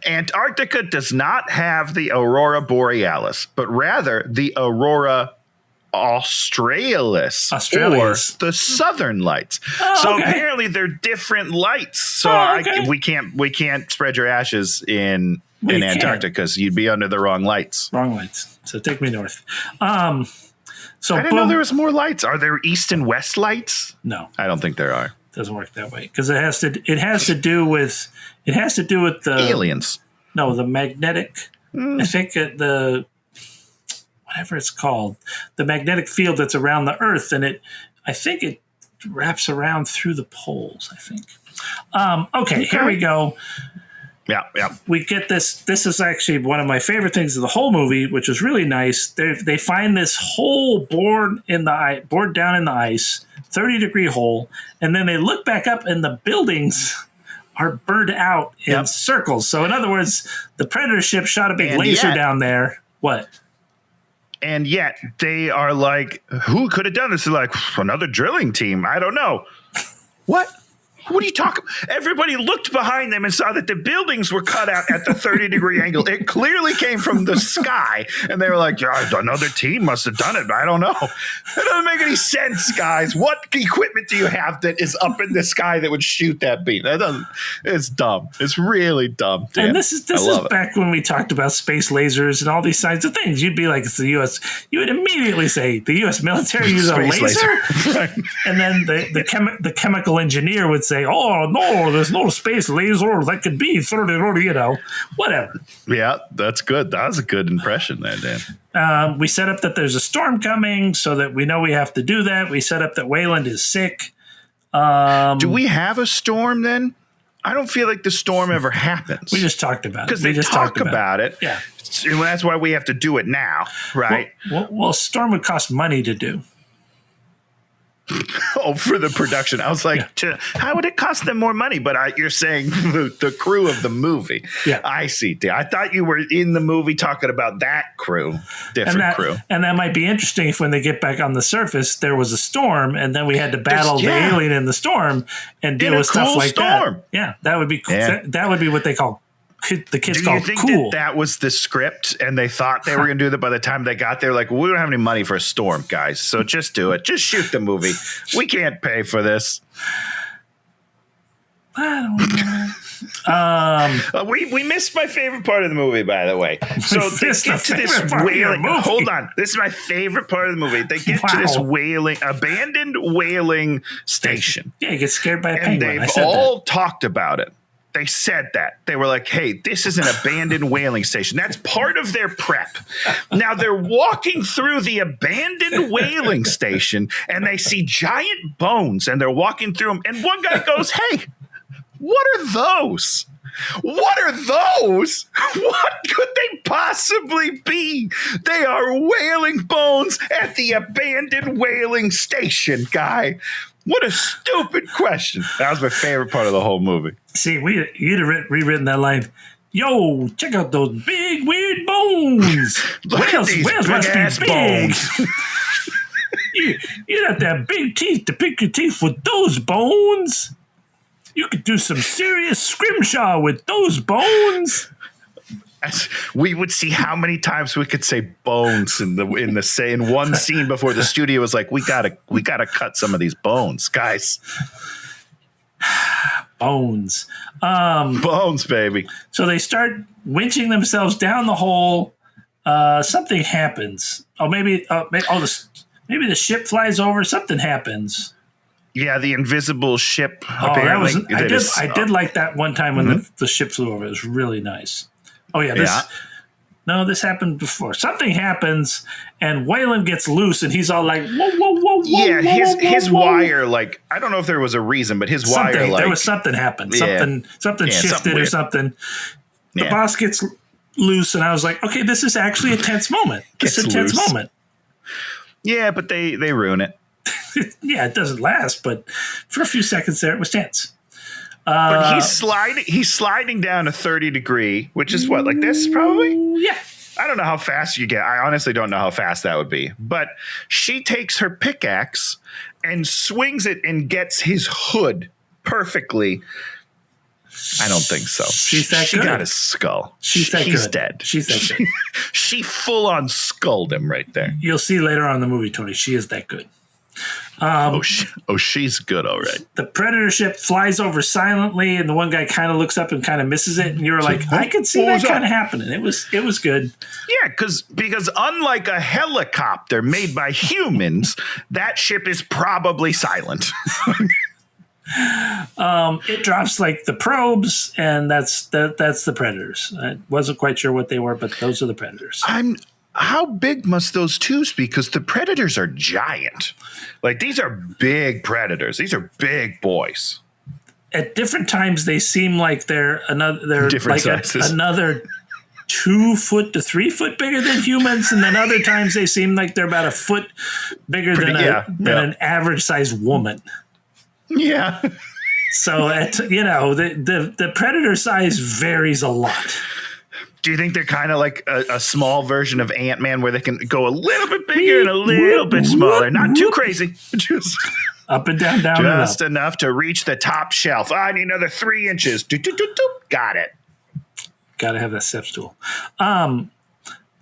Antarctica does not have the Aurora Borealis, but rather the Aurora Australis, or the Southern Lights. So apparently they're different lights. So we can't spread your ashes in Antarctica, because you'd be under the wrong lights. Wrong lights. So take me north. So I didn't know there was more lights. Are there east and west lights? No, I don't think there are. Doesn't work that way, because it has to do with the aliens. No, the magnetic. I think the whatever it's called, the magnetic field that's around the Earth, and I think it wraps around through the poles. I think. Okay, here we go. Yeah. We get this. This is actually one of my favorite things of the whole movie, which is really nice. They find this hole bored down in the ice, 30-degree hole, and then they look back up, and the buildings are burned out in circles. So, in other words, the Predator ship shot a big laser down there. What? And yet they are like, who could have done this? They're like, another drilling team. I don't know. What? What are you talking about? Everybody looked behind them and saw that the buildings were cut out at the 30-degree angle. It clearly came from the sky. And they were like, another team must have done it. I don't know. That doesn't make any sense, guys. What equipment do you have that is up in the sky that would shoot that beam? It's dumb. It's really dumb. Dan. And this is back when we talked about space lasers and all these kinds of things. You'd be like, it's the U.S. You would immediately say the U.S. military used a laser. Right. And then the chemical engineer would say, oh, no, there's no space laser that could be 30, whatever. Yeah, that's good. That was a good impression there, Dan. We set up that there's a storm coming so that we know we have to do that. We set up that Wayland is sick. Do we have a storm then? I don't feel like the storm ever happens. We just talked about it. Because they talk about it. Yeah. And that's why we have to do it now, right? Well, storm would cost money to do. Oh, for the production. I was like, how would it cost them more money? But you're saying the crew of the movie. Yeah. I see. I thought you were in the movie talking about that crew, different crew. And that might be interesting if when they get back on the surface, there was a storm, and then we had to battle the alien in the storm and deal with stuff like that. Yeah, that would be cool. Yeah. That would be what they call the kids call cool. Do you think that was the script and they thought they were going to do that? By the time they got there, like, well, we don't have any money for a storm, guys. So just do it. Just shoot the movie. We can't pay for this. I don't know. We missed my favorite part of the movie, by the way. So they get to this whaling. Hold on. This is my favorite part of the movie. They get to this abandoned whaling station. Yeah, you get scared by a penguin. And they've all talked about it. They said that. They were like, hey, this is an abandoned whaling station. That's part of their prep. Now they're walking through the abandoned whaling station and they see giant bones and they're walking through them. And one guy goes, hey, what are those? What are those? What could they possibly be? They are whaling bones at the abandoned whaling station, guy. What a stupid question. That was my favorite part of the whole movie. See, you'd have rewritten that line. Yo, check out those big, weird bones. Whales must be big. You'd have to have big teeth to pick your teeth with those bones. You could do some serious scrimshaw with those bones. We would see how many times we could say bones in one scene before the studio was like, we gotta cut some of these bones, guys. Bones. Bones, baby. So they start winching themselves down the hole. Something happens. Maybe the ship flies over. Something happens. Yeah, the invisible ship. Apparently, I did like that one time when the ship flew over. It was really nice. Oh yeah, no, this happened before. Something happens, and Waylon gets loose, and he's all like, whoa, whoa, whoa, Yeah, whoa, his whoa, wire, like, I don't know if there was a reason, but his wire, like, there was something happened. Yeah. Something shifted something or weird. something. The Yeah. boss gets loose, and I was like, okay, this is actually a tense moment. This is a tense Gets loose. moment. Yeah, but they ruin it. Yeah, it doesn't last, but for a few seconds there, it was tense. But he's sliding down a 30-degree, which is what, like this probably? Yeah. I don't know how fast you get. I honestly don't know how fast that would be. But she takes her pickaxe and swings it and gets his hood perfectly. I don't think so. She's that she good. got his skull. She's that He's good. dead. She's that good. She full on skulled him right there. You'll see later on in the movie, Tony. She is that good. She's good, all right. The Predator ship flies over silently, and the one guy kind of looks up and kind of misses it. And you're like, I could see what that was that? kind of happening. It was good. Yeah, because unlike a helicopter made by humans, that ship is probably silent. It drops like the probes, and that's the Predators. I wasn't quite sure what they were, but those are the Predators. How big must those tubes be? Because the predators are giant. Like, these are big predators. These are big boys. At different times, they seem like they're Different like sizes. another 2 foot to 3 foot bigger than humans, and then other times they seem like they're about a foot bigger than an average sized woman. Yeah. So the predator size varies a lot. Do you think they're kind of like a small version of Ant-Man where they can go a little bit bigger and a little bit smaller? Not too crazy. Just Up and down, down and up. just enough to reach the top shelf. I need another 3 inches. Got it. Got to have that step stool.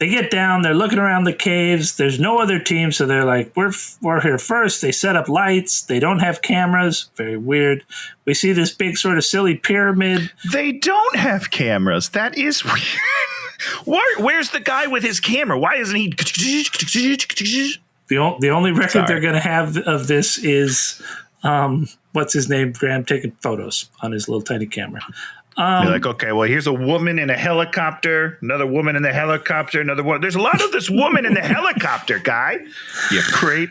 They get down. They're looking around the caves. There's no other team, so they're like, "We're here first." They set up lights. They don't have cameras. Very weird. We see this big sort of silly pyramid. They don't have cameras. That is weird. Where's the guy with his camera? Why isn't he? The only record Sorry. they're going to have of this is what's his name? Graham taking photos on his little tiny camera. You're like, okay, well, here's a woman in a helicopter, another woman in the helicopter, another one. There's a lot of this woman in the helicopter, guy. You creep.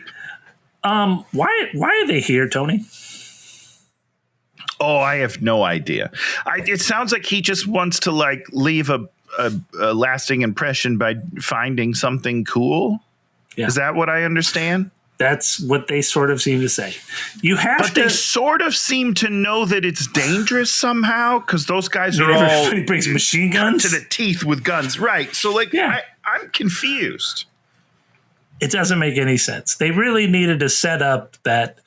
Why are they here, Tony? Oh, I have no idea. It sounds like he just wants to like leave a lasting impression by finding something cool. Yeah. Is that what I understand? That's what they sort of seem to say. You have But to. they sort of seem to know that it's dangerous somehow because those guys are all Everybody brings machine guns to the teeth with guns, right? So, like, Yeah. I'm confused. It doesn't make any sense. They really needed to set up that,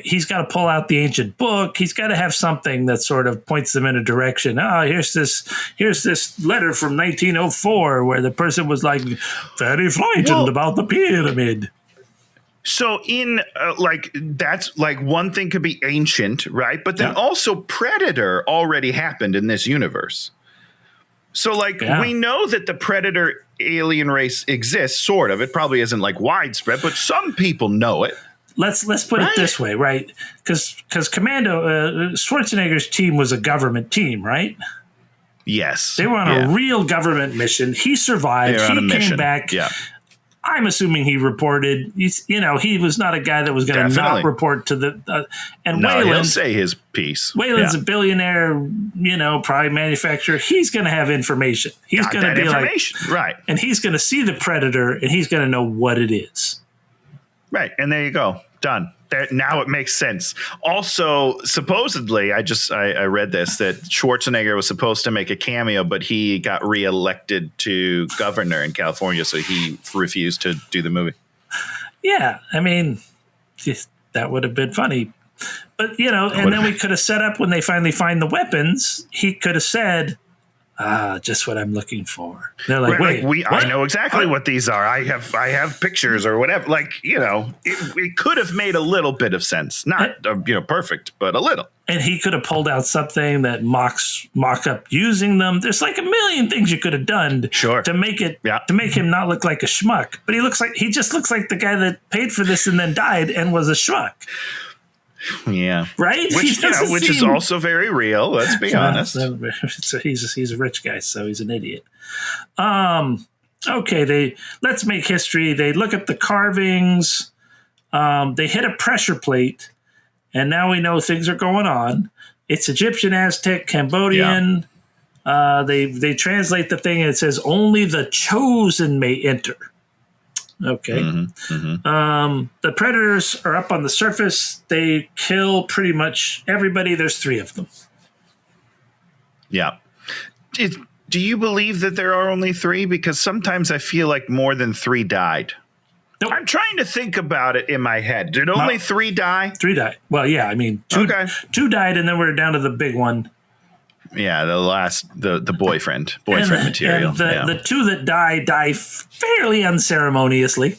he's got to pull out the ancient book. He's got to have something that sort of points them in a direction. Oh, here's this letter from 1904 where the person was like very frightened about the pyramid. So in that's like one thing could be ancient, right? But then also Predator already happened in this universe. So we know that the Predator alien race exists, sort of. It probably isn't like widespread, but some people know it. Let's put it this way, right? Because Commando Schwarzenegger's team was a government team, right? Yes. They were on a real government mission. He survived. They were on a He came mission. back. Yeah. I'm assuming he reported. He was not a guy that was going to not report to the. And No, he'll Wayland, say his piece. Wayland's a billionaire, probably manufacturer. He's going to have information. He's going to be information. Right. and he's going to see the predator, and he's going to know what it is. Right. And there you go. Done. Now it makes sense. Also, supposedly, I read this, that Schwarzenegger was supposed to make a cameo, but he got reelected to governor in California, so he refused to do the movie. Yeah, I mean, that would have been funny. But, and then we could have set up when they finally find the weapons, he could have said, just what I'm looking for. They're like, right, wait, I know exactly what these are. I have pictures or whatever. It could have made a little bit of sense. Not perfect, but a little. And he could have pulled out something that mock up using them. There's like a million things you could have done to make him not look like a schmuck. But he just looks like the guy that paid for this and then died and was a schmuck. Yeah. Right? Which is also very real. Let's be honest. So he's a rich guy, so he's an idiot. Okay, let's make history. They look at the carvings. They hit a pressure plate, and now we know things are going on. It's Egyptian, Aztec, Cambodian. Yeah. They translate the thing and it says only the chosen may enter. Okay. Mm-hmm, mm-hmm. The predators are up on the surface. They kill pretty much everybody. There's 3 of them. Yeah. Do you believe that there are only 3? Because sometimes I feel like more than 3 died. Nope. I'm trying to think about it in my head. Did only 3 die? 3 died. Well, yeah. I mean, 2 died, and then we're down to the big one. Yeah, the boyfriend material. And the 2 that die fairly unceremoniously.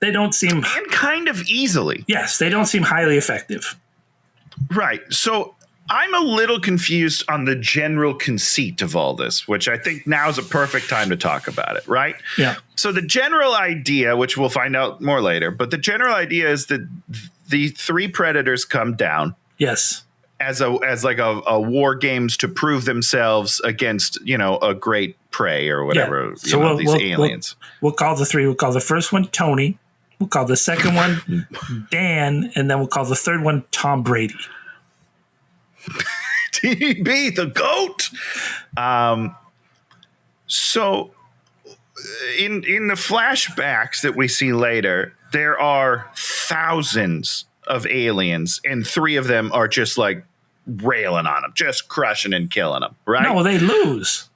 They don't seem... And kind of easily. Yes, they don't seem highly effective. Right. So I'm a little confused on the general conceit of all this, which I think now is a perfect time to talk about it, right? Yeah. So the general idea, which we'll find out more later, but the general idea is that the 3 predators come down. Yes. As like a war games to prove themselves against, a great prey or whatever. Yeah. So these aliens. We'll call the 3. We'll call the first one Tony. We'll call the second one Dan, and then we'll call the third one Tom Brady. TB, the GOAT. So in the flashbacks that we see later, there are thousands of aliens, and 3 of them are just like railing on them, just crushing and killing them, right? No, they lose.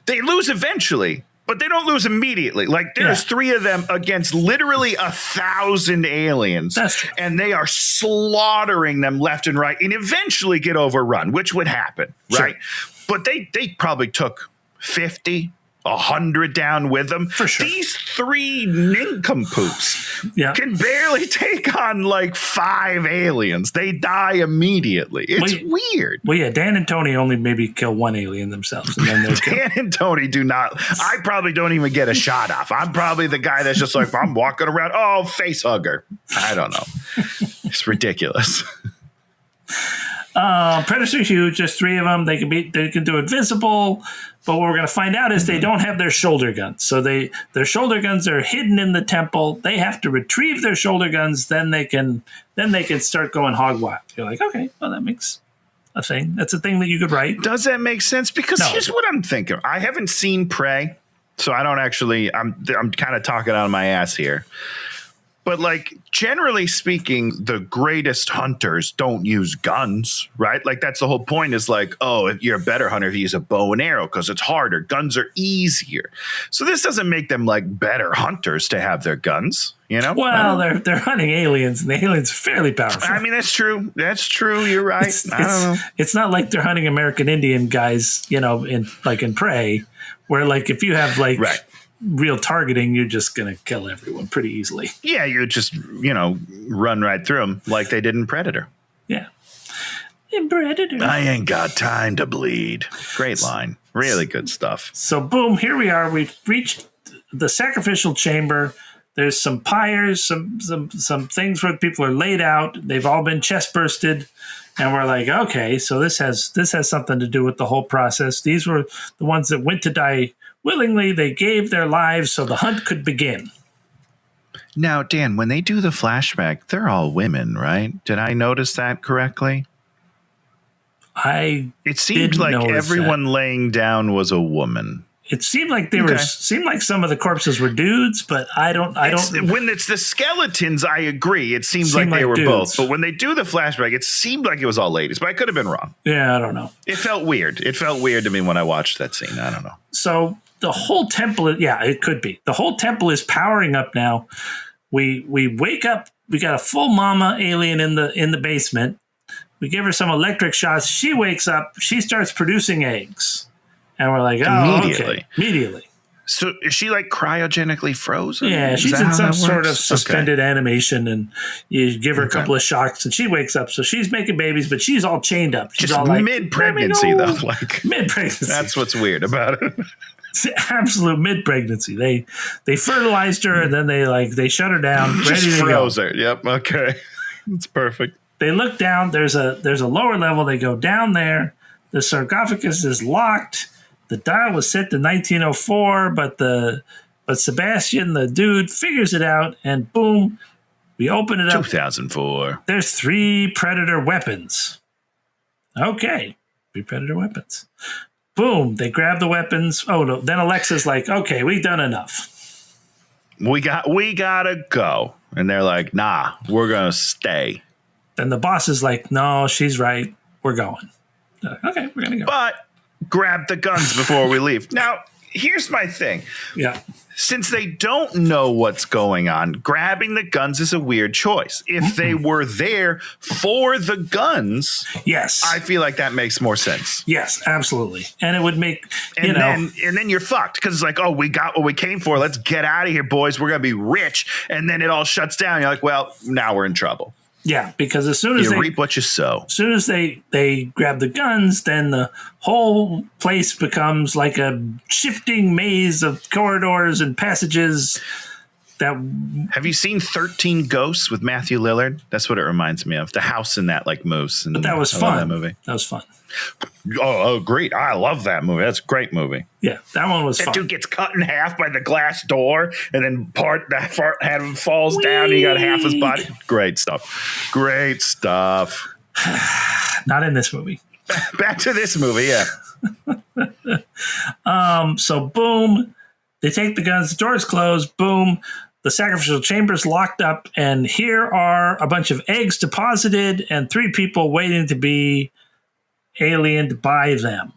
They lose eventually, but they don't lose immediately. Like there's 3 of them against literally 1,000 aliens. That's true. And they are slaughtering them left and right and eventually get overrun, which would happen, right? But they probably took 50, 100 down with them. For sure. These 3 nincompoops can barely take on like 5 aliens. They die immediately. It's weird. Well, yeah, Dan and Tony only maybe kill 1 alien themselves. And then Dan and Tony do not. I probably don't even get a shot off. I'm probably the guy that's just like, I'm walking around. Oh, face hugger. I don't know. It's ridiculous. Predators are huge. There's 3 of them. They can do invisible. But what we're going to find out is they don't have their shoulder guns. So their shoulder guns are hidden in the temple. They have to retrieve their shoulder guns. Then they can start going hog wild. You're like, okay, well, that makes a thing. That's a thing that you could write. Does that make sense? Because here's what I'm thinking. I haven't seen Prey, so I don't actually. I'm kind of talking out of my ass here. But like generally speaking, the greatest hunters don't use guns, right? Like that's the whole point is like, oh, if you're a better hunter if you use a bow and arrow because it's harder. Guns are easier. So this doesn't make them like better hunters to have their guns, Well, they're hunting aliens, and the aliens are fairly powerful. I mean, that's true. That's true. You're right. I don't know. It's not like they're hunting American Indian guys, in Prey, where like if you have like real targeting, you're just going to kill everyone pretty easily. Yeah, you just, run right through them like they did in Predator. Yeah. In Predator. I ain't got time to bleed. Great line. Really good stuff. So, boom, here we are. We've reached the sacrificial chamber. There's some pyres, some things where people are laid out. They've all been chest bursted. And we're like, okay, so this has something to do with the whole process. These were the ones that went to die willingly. They gave their lives so the hunt could begin. Now, Dan, when they do the flashback, they're all women, right? Did I notice that correctly? It seemed like everyone laying down was a woman. It seemed like seemed like some of the corpses were dudes, but I don't. When it's the skeletons, I agree. It seemed like they were dudes. Both. But when they do the flashback, it seemed like it was all ladies. But I could have been wrong. Yeah, I don't know. It felt weird. It felt weird to me when I watched that scene. I don't know. So the whole temple, it could be. The whole temple is powering up now. We wake up. We got a full mama alien in the basement. We give her some electric shots. She wakes up. She starts producing eggs. And we're like, immediately. So is she like cryogenically frozen? Yeah, she's in some sort of suspended animation, and you give her a couple of shocks, and she wakes up. So she's making babies, but she's all chained up. She's just all like mid-pregnancy, though. Like mid-pregnancy. That's what's weird about it. It's absolute mid-pregnancy. They fertilized her, and then they shut her down. Just froze her. Yep. Okay. It's perfect. They look down. There's a lower level. They go down there. The sarcophagus is locked. The dial was set to 1904, but Sebastian, the dude, figures it out, and boom, we open it up. 2004. There's 3 Predator weapons. Okay, 3 Predator weapons. Boom, they grab the weapons. Oh no, then Alexa's like, okay, we've done enough. We gotta go. And they're like, nah, we're gonna stay. Then the boss is like, no, she's right. We're going. Okay, we're gonna go. But grab the guns before we leave. Now, here's my thing. Yeah. Since they don't know what's going on, grabbing the guns is a weird choice. If they were there for the guns, yes, I feel like that makes more sense. Yes, absolutely. And it would make, and then you're fucked because it's like, oh, we got what we came for. Let's get out of here, boys. We're going to be rich. And then it all shuts down. You're like, well, now we're in trouble. Yeah, because as soon as you reap what you sow. As soon as they grab the guns, then the whole place becomes like a shifting maze of corridors and passages. Have you seen 13 Ghosts with Matthew Lillard? That's what it reminds me of. The house in that like moose. And but that was fun. That movie. That was fun. Oh, great. I love that movie. That's a great movie. Yeah, that one was fun. That dude gets cut in half by the glass door, and then that head falls down, and he got half his body. Great stuff. Great stuff. Not in this movie. Back to this movie, yeah. So, boom. They take the guns. The doors close. Boom. The sacrificial chamber's locked up, and here are a bunch of eggs deposited and 3 people waiting to be aliened by them.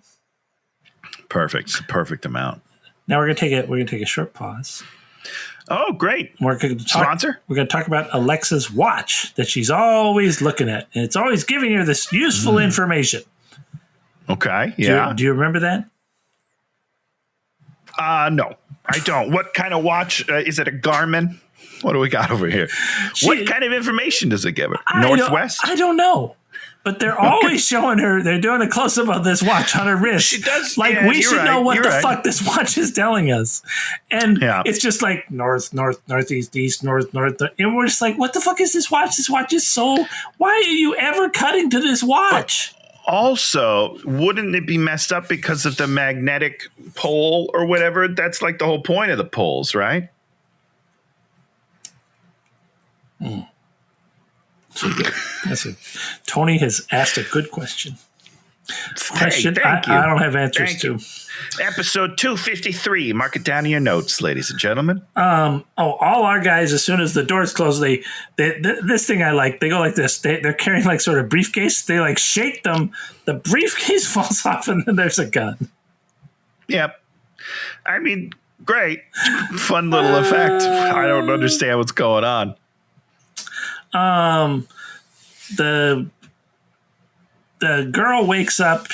Perfect. It's the perfect amount. Now we're gonna take a short pause. Oh, great! We're gonna sponsor. We're gonna talk about Alexa's watch that she's always looking at, and it's always giving her this useful information. Okay. Yeah. Do you remember that? No, I don't. What kind of watch is it? A Garmin? What do we got over here? What kind of information does it give her? Northwest? I don't know. But they're always showing her, they're doing a close-up of this watch on her wrist. She does. Like, we should know what the fuck this watch is telling us. And it's just like north, northeast, east, north. And we're just like, what the fuck is this watch? This watch is so, why are you ever cutting to this watch? Also, wouldn't it be messed up because of the magnetic pole or whatever? That's like the whole point of the poles, right? Tony has asked a good question. Thank you. I don't have answers to. Episode 253. Mark it down in your notes, ladies and gentlemen. All our guys, as soon as the doors close, they this thing I like. They go like this. They're carrying like sort of briefcase. They like shake them. The briefcase falls off, and then there's a gun. Yep. I mean, great, fun little effect. I don't understand what's going on. The girl wakes up,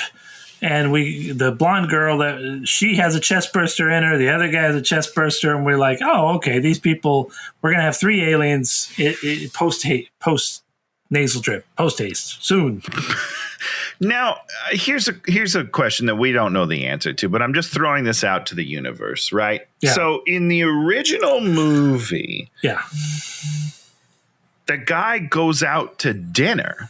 and the blonde girl, that she has a chest burster in her. The other guy has a chest burster, and we're like, oh, okay, these people, we're gonna have 3 aliens post nasal drip, post haste soon. Now, here's a question that we don't know the answer to, but I'm just throwing this out to the universe, right? Yeah. So in the original movie, yeah, the guy goes out to dinner.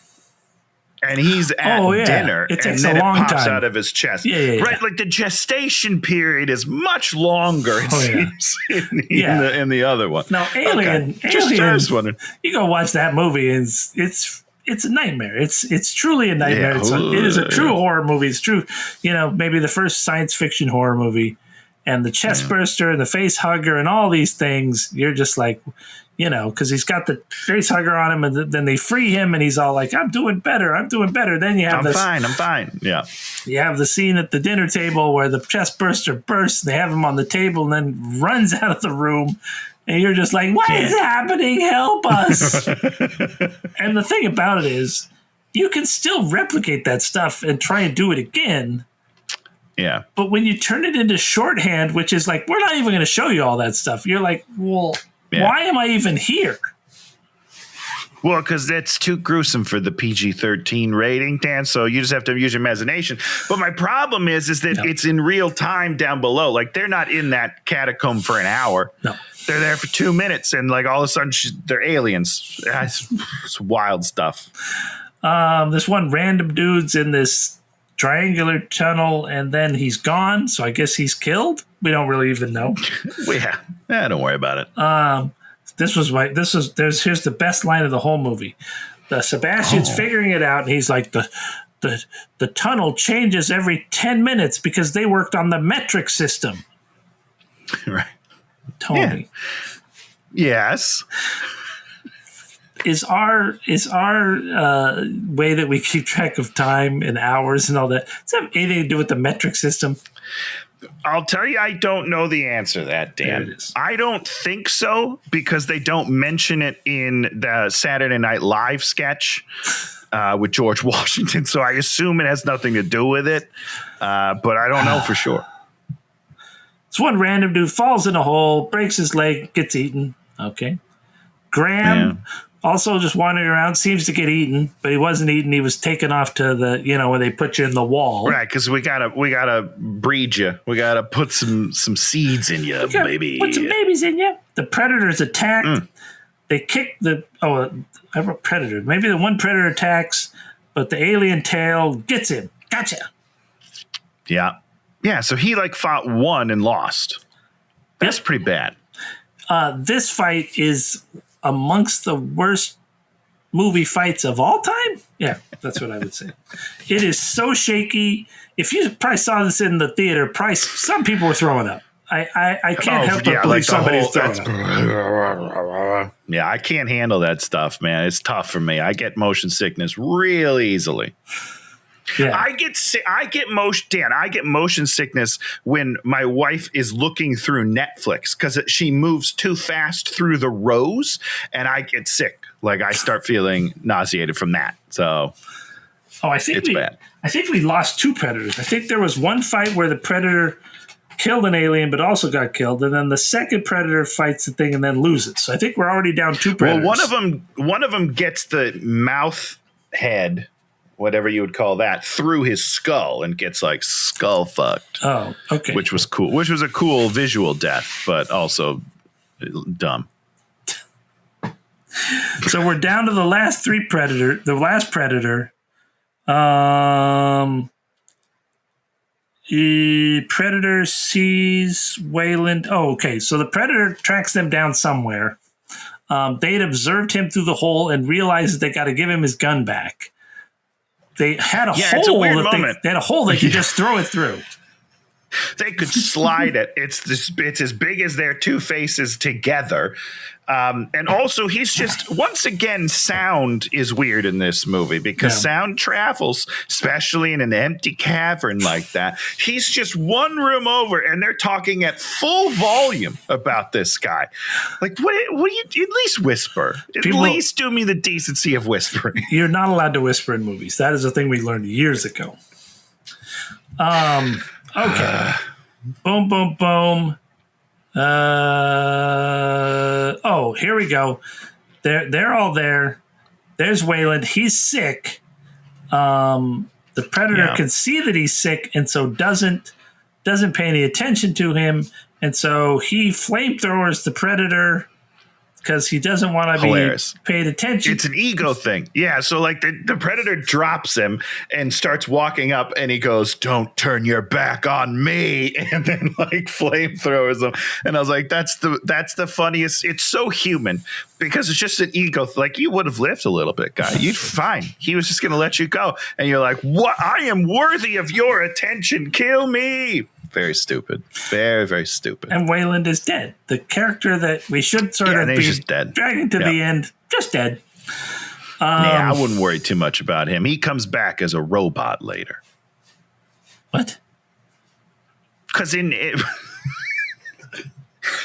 And he's at dinner, it takes and then a long it pops time out of his chest. Yeah. Right, like the gestation period is much longer, it seems, in the other one. No, Alien. Just wondering. You go watch that movie, and it's a nightmare. It's truly a nightmare. Yeah. It is a true horror movie. It's true, maybe the first science fiction horror movie. And the chest burster and the face hugger and all these things, you're just like, because he's got the face hugger on him, and then they free him, and he's all like, I'm doing better. Then you have I'm fine. Yeah. You have the scene at the dinner table where the chest burster bursts, and they have him on the table, and then runs out of the room, and you're just like, what is happening? Help us. And the thing about it is, you can still replicate that stuff and try and do it again. Yeah. But when you turn it into shorthand, which is like, we're not even going to show you all that stuff. You're like, well, why am I even here? Well, because that's too gruesome for the PG-13 rating, Dan. So you just have to use your imagination. But my problem is that it's in real time down below. Like they're not in that catacomb for an hour. No, they're there for 2 minutes, and like all of a sudden they're aliens. It's wild stuff. This one random dude's in this triangular tunnel, and then he's gone. So I guess he's killed. We don't really even know. Don't worry about it. Here's the best line of the whole movie. Sebastian's figuring it out, and he's like, the tunnel changes every 10 minutes because they worked on the metric system. Right. Tony. Yeah. Yes. Is our way that we keep track of time and hours and all that, does that have anything to do with the metric system? I'll tell you, I don't know the answer to that, Dan. There it is. I don't think so because they don't mention it in the Saturday Night Live sketch with George Washington. So I assume it has nothing to do with it, but I don't know for sure. This one random dude falls in a hole, breaks his leg, gets eaten. Okay. Graham also just wandering around, seems to get eaten, but he wasn't eaten. He was taken off to the, when they put you in the wall. Right, because we gotta breed you. We gotta put some seeds in you, baby. Put some babies in you. The predator's attacked. They kick I wrote predator. Maybe the one predator attacks, but the alien tail gets him. Gotcha. Yeah. Yeah, so he fought one and lost. That's pretty bad. This fight is amongst the worst movie fights of all time. Yeah, that's what I would say. It is so shaky. If you probably saw this in the theater, some people were throwing up. I can't help but believe somebody's throwing up. Yeah, I can't handle that stuff, man. It's tough for me. I get motion sickness real easily. Yeah. I get motion sickness when my wife is looking through Netflix because she moves too fast through the rows, and I get sick. Like I start feeling nauseated from that. So, it's bad. I think we lost two predators. I think there was one fight where the predator killed an alien, but also got killed, and then the second predator fights the thing and then loses. So I think we're already down two predators. Well, one of them gets the mouth head, whatever you would call that, through his skull and gets skull fucked. Oh, okay. Which was cool. Which was a cool visual death, but also dumb. So we're down to the last predator. The predator sees Wayland. Oh, okay. So the predator tracks them down somewhere. They had observed him through the hole and realized that they got to give him his gun back. They had a hole. It's a weird moment. They had a hole they could just throw it through. They could slide it. It's as big as their two faces together. And also, he's just, once again, sound is weird in this movie because sound travels, especially in an empty cavern like that. He's just one room over, and they're talking at full volume about this guy. What you at least whisper. At least do me the decency of whispering. You're not allowed to whisper in movies. That is a thing we learned years ago. Okay. Boom, boom, boom. Here we go. They're all there. There's Wayland. He's sick. The predator can see that he's sick, and so doesn't pay any attention to him. And so he flamethrowers the predator because he doesn't want to be paid attention. It's an ego thing. Yeah, so the predator drops him and starts walking up, and he goes, "Don't turn your back on me," and then flamethrowers him. And I was like, that's the funniest. It's so human because it's just an ego. You would have lived a little bit, guy. You'd fine. He was just going to let you go. And you're like, "What? I am worthy of your attention. Kill me." Very stupid. Very, very stupid. And Wayland is dead. The character that we should sort of be just dead. Dragging to the end, just dead. I wouldn't worry too much about him. He comes back as a robot later. What? Because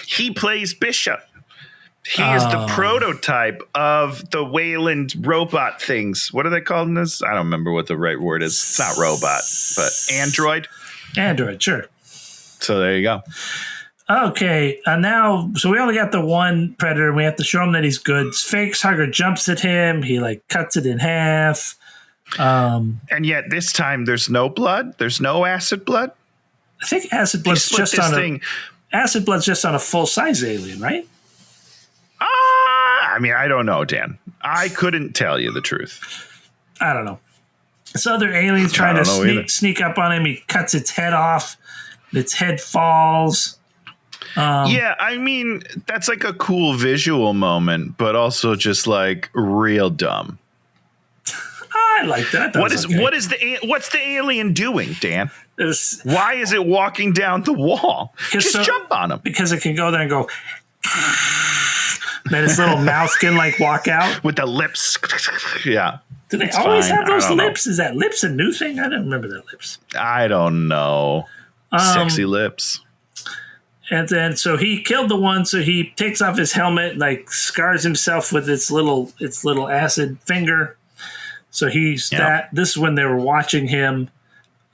he plays Bishop. He is the prototype of the Wayland robot things. What are they called in this? I don't remember what the right word is. It's not robot, but android. Android, sure. So there you go. Okay, now, so we only got the one predator, and we have to show him that he's good. Facehugger jumps at him. He, like, cuts it in half. And yet this time there's no blood. There's no acid blood. I think acid blood's acid blood's just on a full-size alien, right? I mean, I don't know, Dan. I couldn't tell you the truth. I don't know. This other alien's trying to sneak up on him. He cuts its head off. Its head falls. Yeah, I mean, that's like a cool visual moment, but also just like real dumb. I like that. What's the alien doing, Dan? Why is it walking down the wall? Just jump on him. Because it can go there and go. Then its little mouth can like walk out with the lips. Yeah. Do they always have those lips? Is that lips a new thing? I don't remember their lips. I don't know. Sexy lips. And then so he killed the one, so he takes off his helmet, like scars himself with its little acid finger. So this is when they were watching him.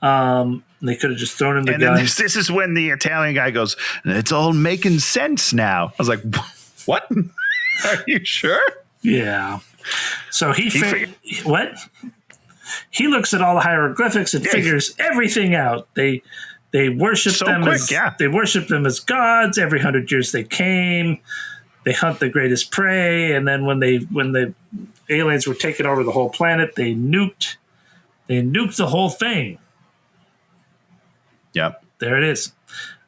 They could have just thrown him the gun. And this is when the Italian guy goes, "It's all making sense now." I was like, "What? Are you sure?" Yeah. So what? He looks at all the hieroglyphics and figures everything out. They worship they worship them as gods. Every 100 years they came. They hunt the greatest prey, and then when the aliens were taking over the whole planet, they nuked the whole thing. Yep. There it is.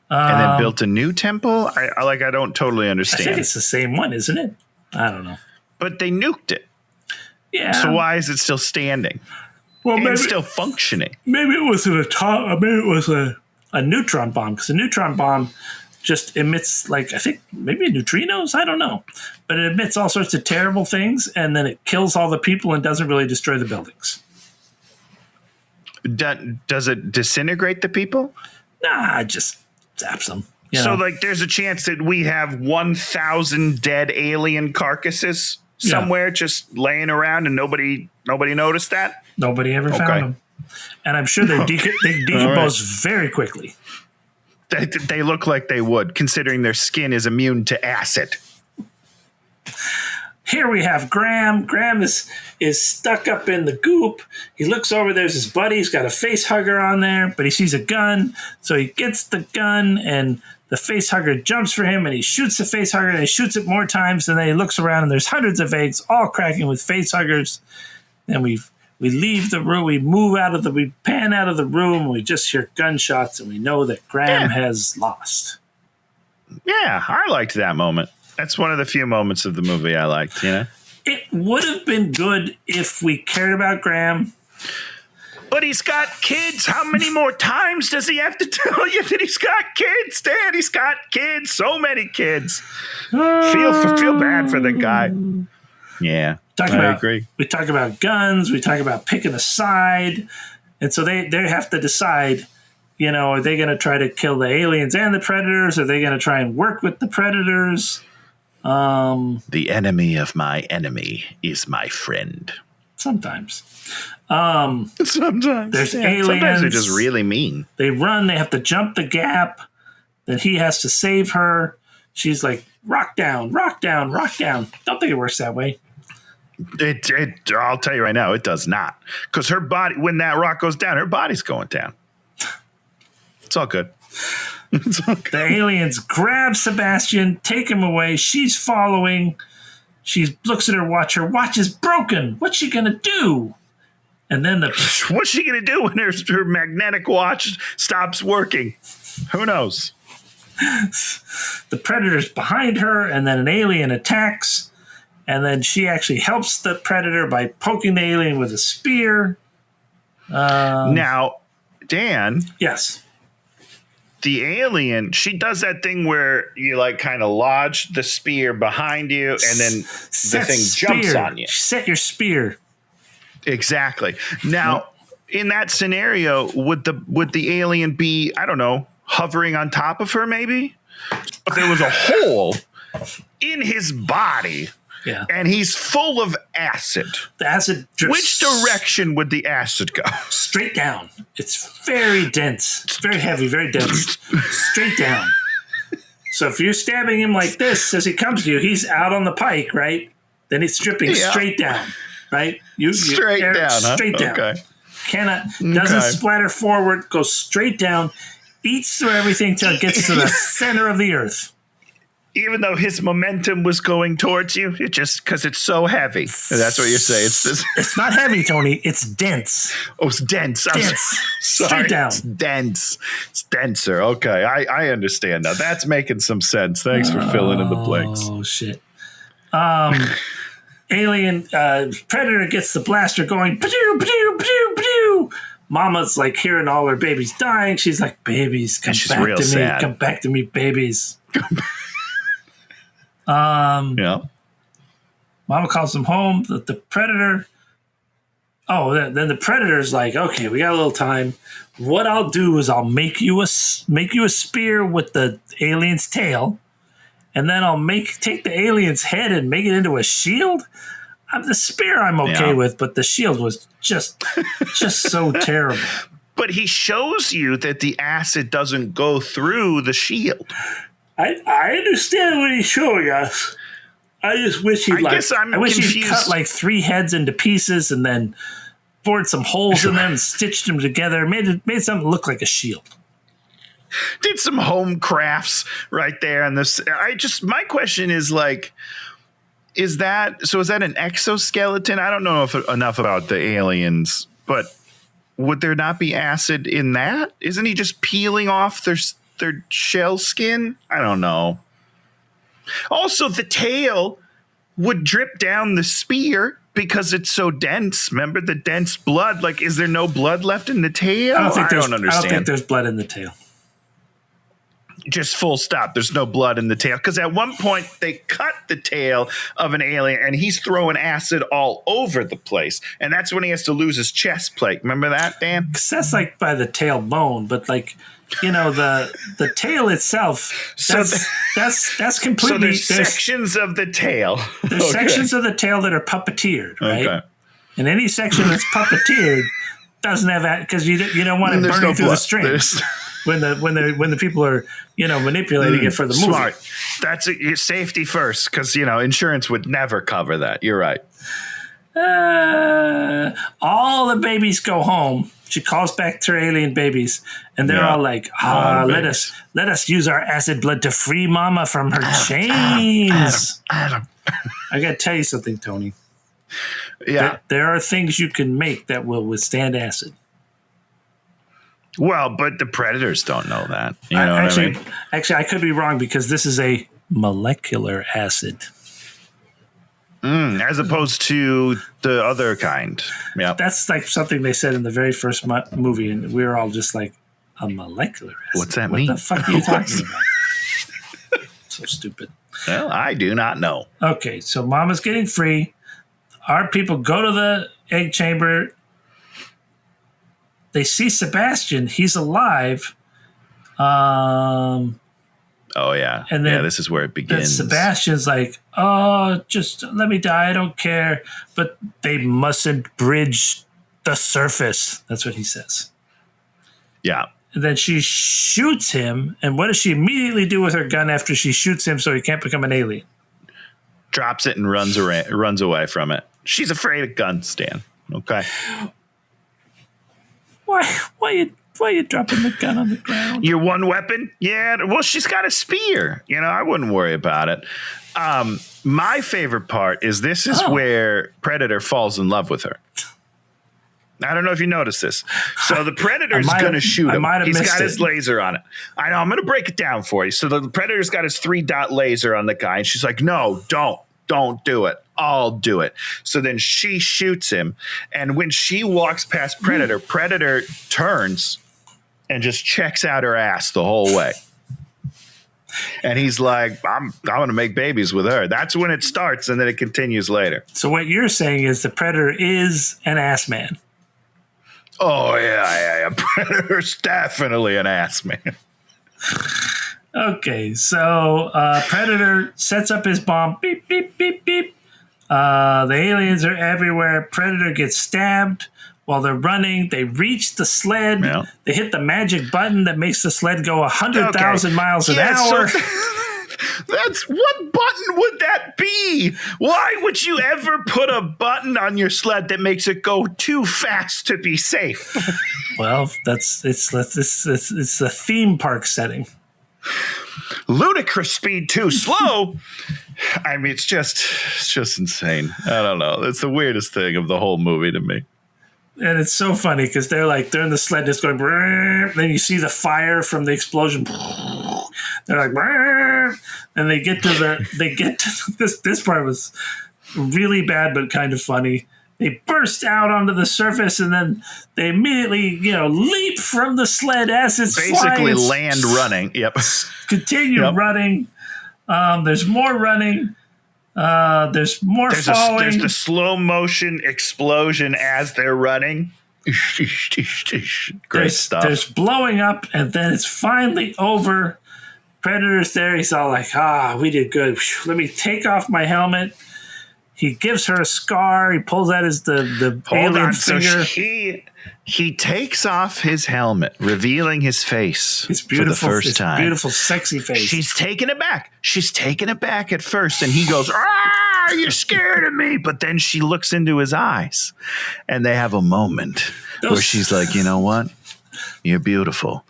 And then built a new temple? I don't totally understand. I think it's the same one, isn't it? I don't know. But they nuked it. Yeah. So why is it still standing? Well, maybe it's still functioning. Maybe it was a neutron bomb, because a neutron bomb just emits, like, I think maybe neutrinos. I don't know, but it emits all sorts of terrible things, and then it kills all the people and doesn't really destroy the buildings. Does it disintegrate the people? Nah, it just zaps them. So, like, there's a chance that we have 1,000 dead alien carcasses somewhere just laying around, and nobody noticed that? Nobody ever found them. And I'm sure they decompose very quickly. They look like they would, considering their skin is immune to acid. Here we have Graham. Graham is stuck up in the goop. He looks over. There's his buddy. He's got a face hugger on there, but he sees a gun. So he gets the gun, and the face hugger jumps for him, and he shoots the face hugger, and he shoots it more times. And then he looks around, and there's hundreds of eggs, all cracking with face huggers. Then we leave the room. We pan out of the room, and we just hear gunshots, and we know that Graham has lost. Yeah, I liked that moment. That's one of the few moments of the movie I liked, you know? It would have been good if we cared about Graham. But he's got kids. How many more times does he have to tell you that he's got kids, Dad? He's got kids. So many kids. Feel bad for the guy. Yeah, I agree. We talk about guns. We talk about picking a side. And so they have to decide, you know, are they going to try to kill the aliens and the predators? Are they going to try and work with the predators? The enemy of my enemy is my friend. Sometimes. Sometimes. There's aliens. Sometimes they're just really mean. They run. They have to jump the gap. Then he has to save her. She's like, rock down, rock down, rock down. Don't think it works that way. I'll tell you right now, it does not. Because her body, when that rock goes down, her body's going down. It's all good. The aliens grab Sebastian, take him away. She's following. She looks at her watch. Her watch is broken. What's she gonna do? And then what's she gonna do when her magnetic watch stops working? Who knows? The predator's behind her, and then an alien attacks, and then she actually helps the predator by poking the alien with a spear. Now, Dan. Yes. The alien, she does that thing where you like kind of lodge the spear behind you, and then the thing jumps on you. Set your spear. Exactly. Now, in that scenario, would the alien be, I don't know, hovering on top of her? Maybe if there was a hole in his body. Yeah. And he's full of acid. The acid drips. Which direction would the acid go? Straight down. It's very dense. It's very heavy, very dense. Straight down. So if you're stabbing him like this as he comes to you, he's out on the pike, right? Then he's stripping straight down, right? Straight down, straight down. Okay. Doesn't splatter forward, goes straight down, eats through everything till it gets to the center of the earth. Even though his momentum was going towards you, it just because it's so heavy. That's what you're saying. It's not heavy, Tony. It's dense. Oh, it's dense. Dense. Sorry. Straight down. It's dense. It's denser. Okay, I understand now. That's making some sense. Thanks for filling in the blanks. Oh shit. Alien Predator gets the blaster going. Pew, pew, pew, pew. Mama's like hearing all her babies dying. She's like, babies, come back to sad. me. Come back to me, babies. Yeah. Mama calls them home. The Predator. Oh, then the Predator's like, okay, we got a little time. What I'll do is I'll make you a spear with the alien's tail, and then I'll take the alien's head and make it into a shield. The spear I'm okay with, but the shield was just so terrible. But he shows you that the acid doesn't go through the shield. I understand what he's showing us. I just wish he'd he'd cut like 3 heads into pieces and then bored some holes in them and stitched them together. Made something look like a shield. Did some home crafts right there. And my question is like, is that an exoskeleton? I don't know enough about the aliens, but would there not be acid in that? Isn't he just peeling off their shell skin? I don't know. Also, the tail would drip down the spear because it's so dense. Remember the dense blood? Like, is there no blood left in the tail? I don't understand. I don't think there's blood in the tail. Just full stop. There's no blood in the tail. Because at one point, they cut the tail of an alien, and he's throwing acid all over the place. And that's when he has to lose his chest plate. Remember that, Dan? Because that's like by the tail bone, but like, the tail itself, that's completely... So there's sections of the tail. There's sections of the tail that are puppeteered, right? Okay. And any section that's puppeteered doesn't have that, because you don't want it burning through the strings. When the people are manipulating it for the movie. Smart. That's safety first, because insurance would never cover that. You're right. All the babies go home. She calls back to her alien babies, and they're all like, let us use our acid blood to free Mama from her chains. Adam. I gotta tell you something, Tony. Yeah. There are things you can make that will withstand acid. Well, but the Predators don't know that. You know what I mean? Actually, I could be wrong, because this is a molecular acid. As opposed to the other kind. Yeah. That's like something they said in the very first movie, and we were all just like, a molecular acid? What's that mean? What the fuck are you talking about? So stupid. Well, I do not know. Okay, so Mama's getting free. Our people go to the egg chamber. They see Sebastian. He's alive. Oh, yeah. And then, this is where it begins. Sebastian's like, oh, just let me die. I don't care. But they mustn't bridge the surface. That's what he says. Yeah. And then she shoots him. And what does she immediately do with her gun after she shoots him so he can't become an alien? Drops it and runs away from it. She's afraid of guns, Dan. Okay. Why you dropping the gun on the ground? Your one weapon? Yeah. Well, she's got a spear. I wouldn't worry about it. My favorite part is where Predator falls in love with her. I don't know if you noticed this. So the Predator's going to shoot him. He's got his laser on it. I know. I'm going to break it down for you. So the Predator's got his 3-dot laser on the guy, and she's like, no, don't do it. I'll do it. So then she shoots him. And when she walks past Predator, Predator turns and just checks out her ass the whole way. And he's like, I'm going to make babies with her. That's when it starts, and then it continues later. So what you're saying is the Predator is an ass man. Oh, yeah. Predator's definitely an ass man. Okay, so Predator sets up his bomb. Beep, beep, beep, beep. The aliens are everywhere. Predator gets stabbed while they're running. They reach the sled. Yeah. They hit the magic button that makes the sled go 100,000 miles an hour. That's what button would that be? Why would you ever put a button on your sled that makes it go too fast to be safe? Well, it's a theme park setting. Ludicrous speed too slow. I mean, it's just insane. I don't know. It's the weirdest thing of the whole movie to me. And it's so funny because they're in the sled, just going, brrr, then you see the fire from the explosion. They're like, brrr, and they get to this part was really bad, but kind of funny. They burst out onto the surface, and then they immediately, leap from the sled as it's basically flying. Land running. Yep. Continue running. There's more running. There's more falling. There's the slow motion explosion as they're running. Great stuff. There's blowing up, and then it's finally over. Predator's there. He's all like, we did good. Let me take off my helmet. He gives her a scar. He pulls out the alien finger. So he takes off his helmet, revealing his face It's beautiful, for the first time. Beautiful, sexy face. She's taken aback. She's taken aback at first, and he goes, you're scared of me. But then she looks into his eyes, and they have a moment where she's like, you know what? You're beautiful.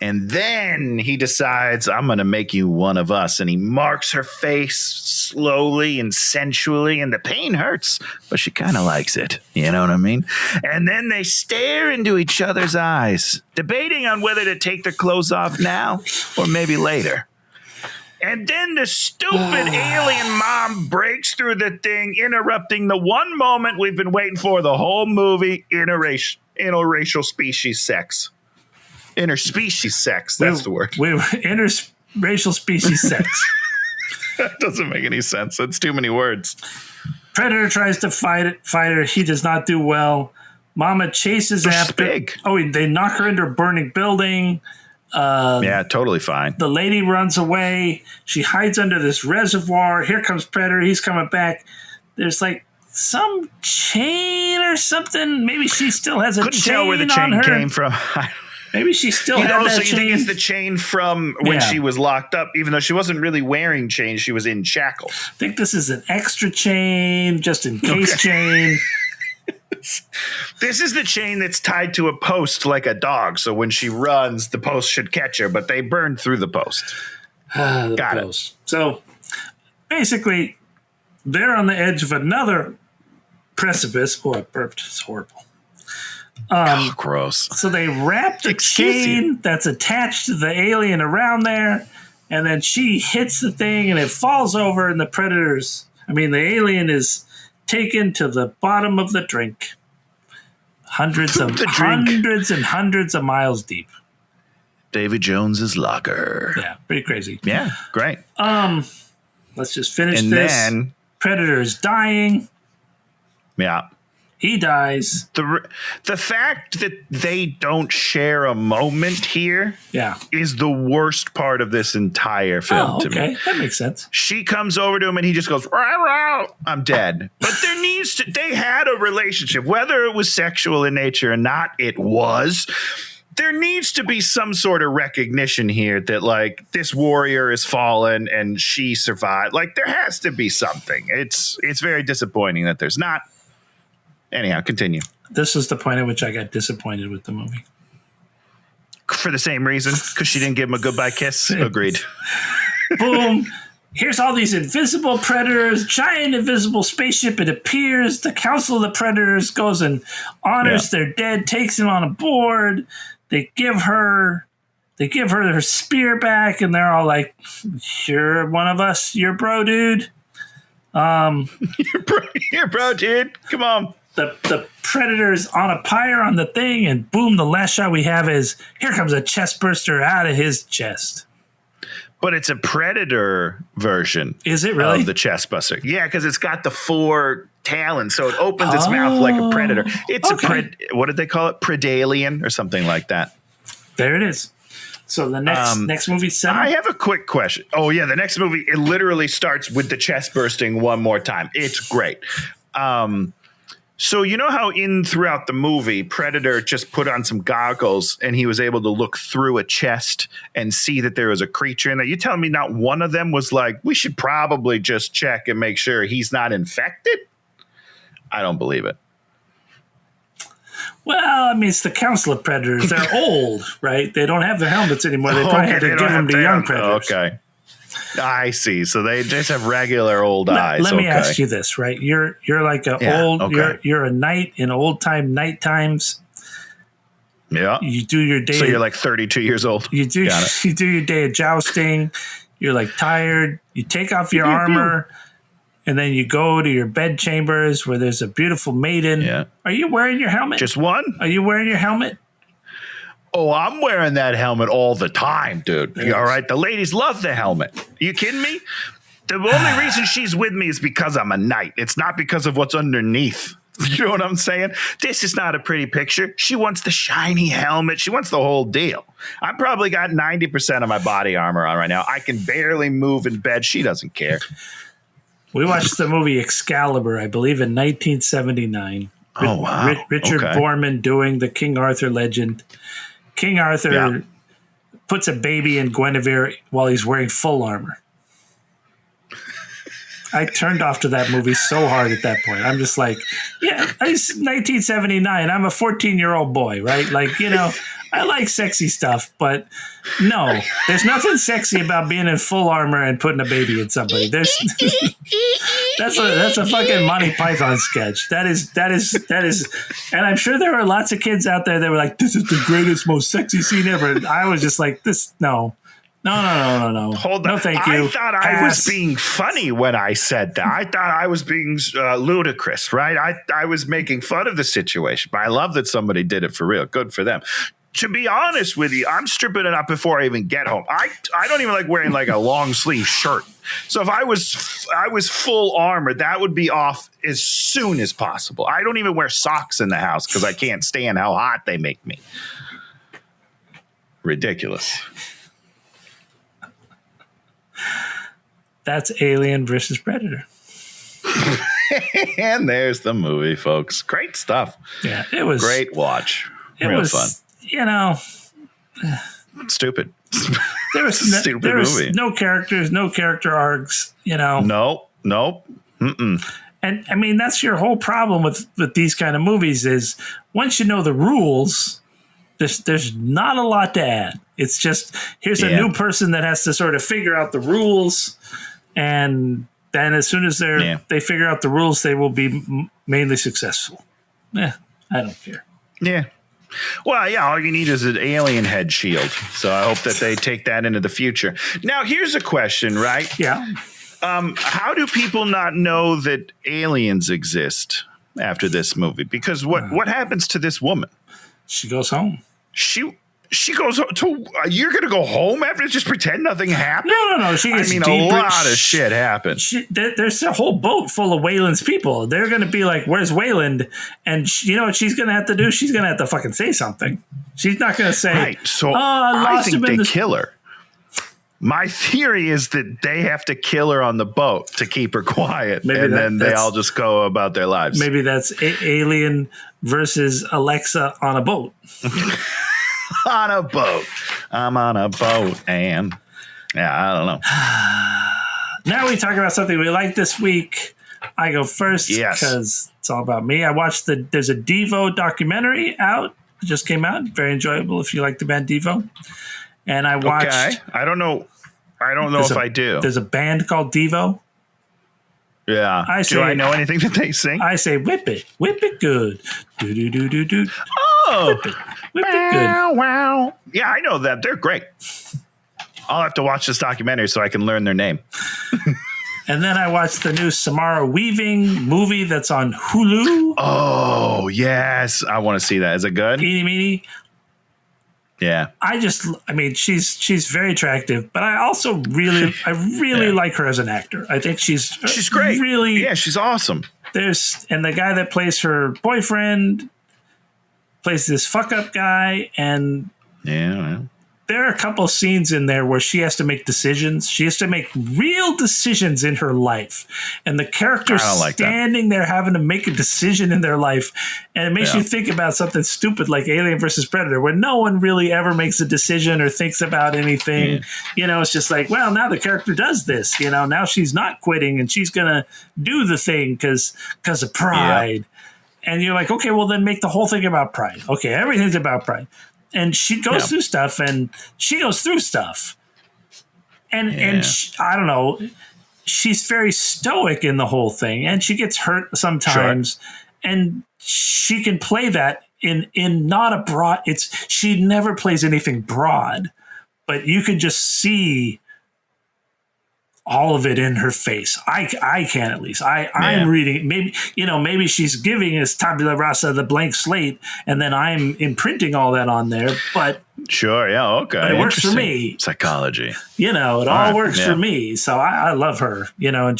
And then he decides, I'm going to make you one of us. And he marks her face slowly and sensually. And the pain hurts, but she kind of likes it. You know what I mean? And then they stare into each other's eyes, debating on whether to take their clothes off now or maybe later. And then the stupid alien mom breaks through the thing, interrupting the one moment we've been waiting for the whole movie, interracial species sex. Interspecies sex. That's the word. Interracial species sex. That doesn't make any sense. That's too many words. Predator tries to fight her. He does not do well. Mama chases after. Big. They knock her into a burning building. Yeah, totally fine. The lady runs away. She hides under this reservoir. Here comes Predator. He's coming back. There's like some chain or something. Maybe she still has a chain. Couldn't tell where the chain came from. Maybe she still had that so chain. You think it's the chain from when she was locked up, even though she wasn't really wearing chains, she was in shackles. I think this is an extra chain, just in case chain. This is the chain that's tied to a post like a dog, so when she runs, the post should catch her, but they burned through the post. Got it. So basically, they're on the edge of another precipice. Oh, I burped. It's horrible. Gross. So they wrap the chain that's attached to the alien around there, and then she hits the thing and it falls over, and the alien is taken to the bottom of the drink. Hundreds and hundreds of miles deep. Davy Jones's locker. Yeah, pretty crazy. Yeah, great. Let's just finish and this. Then, Predator's dying. Yeah. He dies. The fact that they don't share a moment here is the worst part of this entire film to me. That makes sense. She comes over to him and he just goes, rah, rah, I'm dead. But they had a relationship, whether it was sexual in nature or not, it was. There needs to be some sort of recognition here that, like, this warrior is fallen and she survived. Like, there has to be something. It's very disappointing that there's not. Anyhow, continue. This is the point at which I got disappointed with the movie. For the same reason, because she didn't give him a goodbye kiss. Agreed. Boom. Here's all these invisible predators, giant invisible spaceship. It appears. The Council of the Predators goes and honors their dead, takes him on a board. They give her her spear back, and they're all like, "You're one of us. You're bro, dude. You're bro, dude. Come on." The Predator's on a pyre on the thing, and boom, the last shot we have is, here comes a chest burster out of his chest. But it's a Predator version. Is it really? Of the chest buster. Yeah, because it's got the 4 talons, so it opens its mouth like a predator. It's what did they call it? Predalien or something like that. There it is. So the next movie set. I have a quick question. Oh, yeah, the next movie, it literally starts with the chest bursting one more time. It's great. So you know how throughout the movie, Predator just put on some goggles and he was able to look through a chest and see that there was a creature in there. You telling me not one of them was like, we should probably just check and make sure he's not infected? I don't believe it. Well, I mean, it's the Council of Predators. They're old, right? They don't have their helmets anymore. They probably had to give them to young predators. Okay. I see. So they just have regular old eyes. Let me ask you this, right? You're like you're a knight in old time night times. Yeah. You do your day. So you're like 32 years old. You do your day of jousting. You're like tired. You take off your armor. And then you go to your bed chambers where there's a beautiful maiden. Yeah. Are you wearing your helmet? Just one? Are you wearing your helmet? Oh, I'm wearing that helmet all the time, dude. Yes. All right. The ladies love the helmet. Are you kidding me? The only reason she's with me is because I'm a knight. It's not because of what's underneath. You know what I'm saying? This is not a pretty picture. She wants the shiny helmet. She wants the whole deal. I probably got 90% of my body armor on right now. I can barely move in bed. She doesn't care. We watched the movie Excalibur, I believe, in 1979. Oh, wow. Richard Borman doing the King Arthur legend. King Arthur puts a baby in Guinevere while he's wearing full armor. I turned off to that movie so hard at that point. I'm just like, it's 1979. I'm a 14-year-old boy, right? Like, you know, I like sexy stuff, but no, there's nothing sexy about being in full armor and putting a baby in somebody. That's a fucking Monty Python sketch. That is, and I'm sure there were lots of kids out there that were like, this is the greatest, most sexy scene ever. And I was just like, no. Hold on. No, thank you. I thought I was being funny when I said that. I thought I was being ludicrous, right? I was making fun of the situation, but I love that somebody did it for real. Good for them. To be honest with you, I'm stripping it up before I even get home. I don't even like wearing like a long sleeve shirt. So if I was full armor, that would be off as soon as possible. I don't even wear socks in the house because I can't stand how hot they make me. Ridiculous. That's Alien versus Predator. And there's the movie, folks. Great stuff. Yeah, it was great watch. It was fun. You know, stupid. There was movie. No characters, no character arcs. You know, nope. Mm-mm. And I mean, that's your whole problem with these kind of movies is once you know the rules, there's not a lot to add. It's just here's a new person that has to sort of figure out the rules, and then as soon as they figure out the rules, they will be mainly successful. I don't care. Yeah. Well, all you need is an alien head shield. So I hope that they take that into the future. Now, here's a question, right? Yeah. How do people not know that aliens exist after this movie? Because what happens to this woman? She goes home. She goes to. You're gonna go home after just pretend nothing happened? No. She gets a lot of shit happened. There's a whole boat full of Wayland's people. They're gonna be like, "Where's Wayland?" And you know what she's gonna have to do? She's gonna have to fucking say something. She's not gonna say, "Right." So I think they kill her. My theory is that they have to kill her on the boat to keep her quiet, and then they all just go about their lives. Maybe that's Alien versus Alexa on a boat. On a boat. I'm on a boat, and I don't know. Now we talk about something we like this week. I go first because it's all about me. I watched there's a Devo documentary out. It just came out. Very enjoyable if you like the band Devo. And I watched. Okay. I don't know if I do. There's a band called Devo. Yeah. Do I know anything that they sing? I say, whip it good. Do do do do do. Oh, whip it good. Wow. Yeah, I know that. They're great. I'll have to watch this documentary so I can learn their name. And then I watched the new Samara Weaving movie that's on Hulu. Oh, yes. I want to see that. Is it good? Eeny meeny. Yeah. I mean, she's very attractive, but I also really like her as an actor. I think she's great. Really, she's awesome. And the guy that plays her boyfriend plays this fuck up guy, and there are a couple of scenes in there where she has to make decisions. She has to make real decisions in her life. And the character's standing there having to make a decision in their life. And it makes you think about something stupid like Alien versus Predator, where no one really ever makes a decision or thinks about anything. It's just like, well, now the character does this. Now she's not quitting and she's going to do the thing because of pride. And you're like, okay, well, then make the whole thing about pride. Okay, everything's about pride. And she goes through stuff, and she goes through stuff. And she, I don't know, she's very stoic in the whole thing, and she gets hurt sometimes. And she can play that in not a broad. She never plays anything broad, but you can just see all of it in her face. I can, at least. I'm reading. Maybe she's giving us tabula rasa, the blank slate, and then I'm imprinting all that on there. But sure, yeah, okay. But it works for me. Psychology. It all works for me. So I love her. And I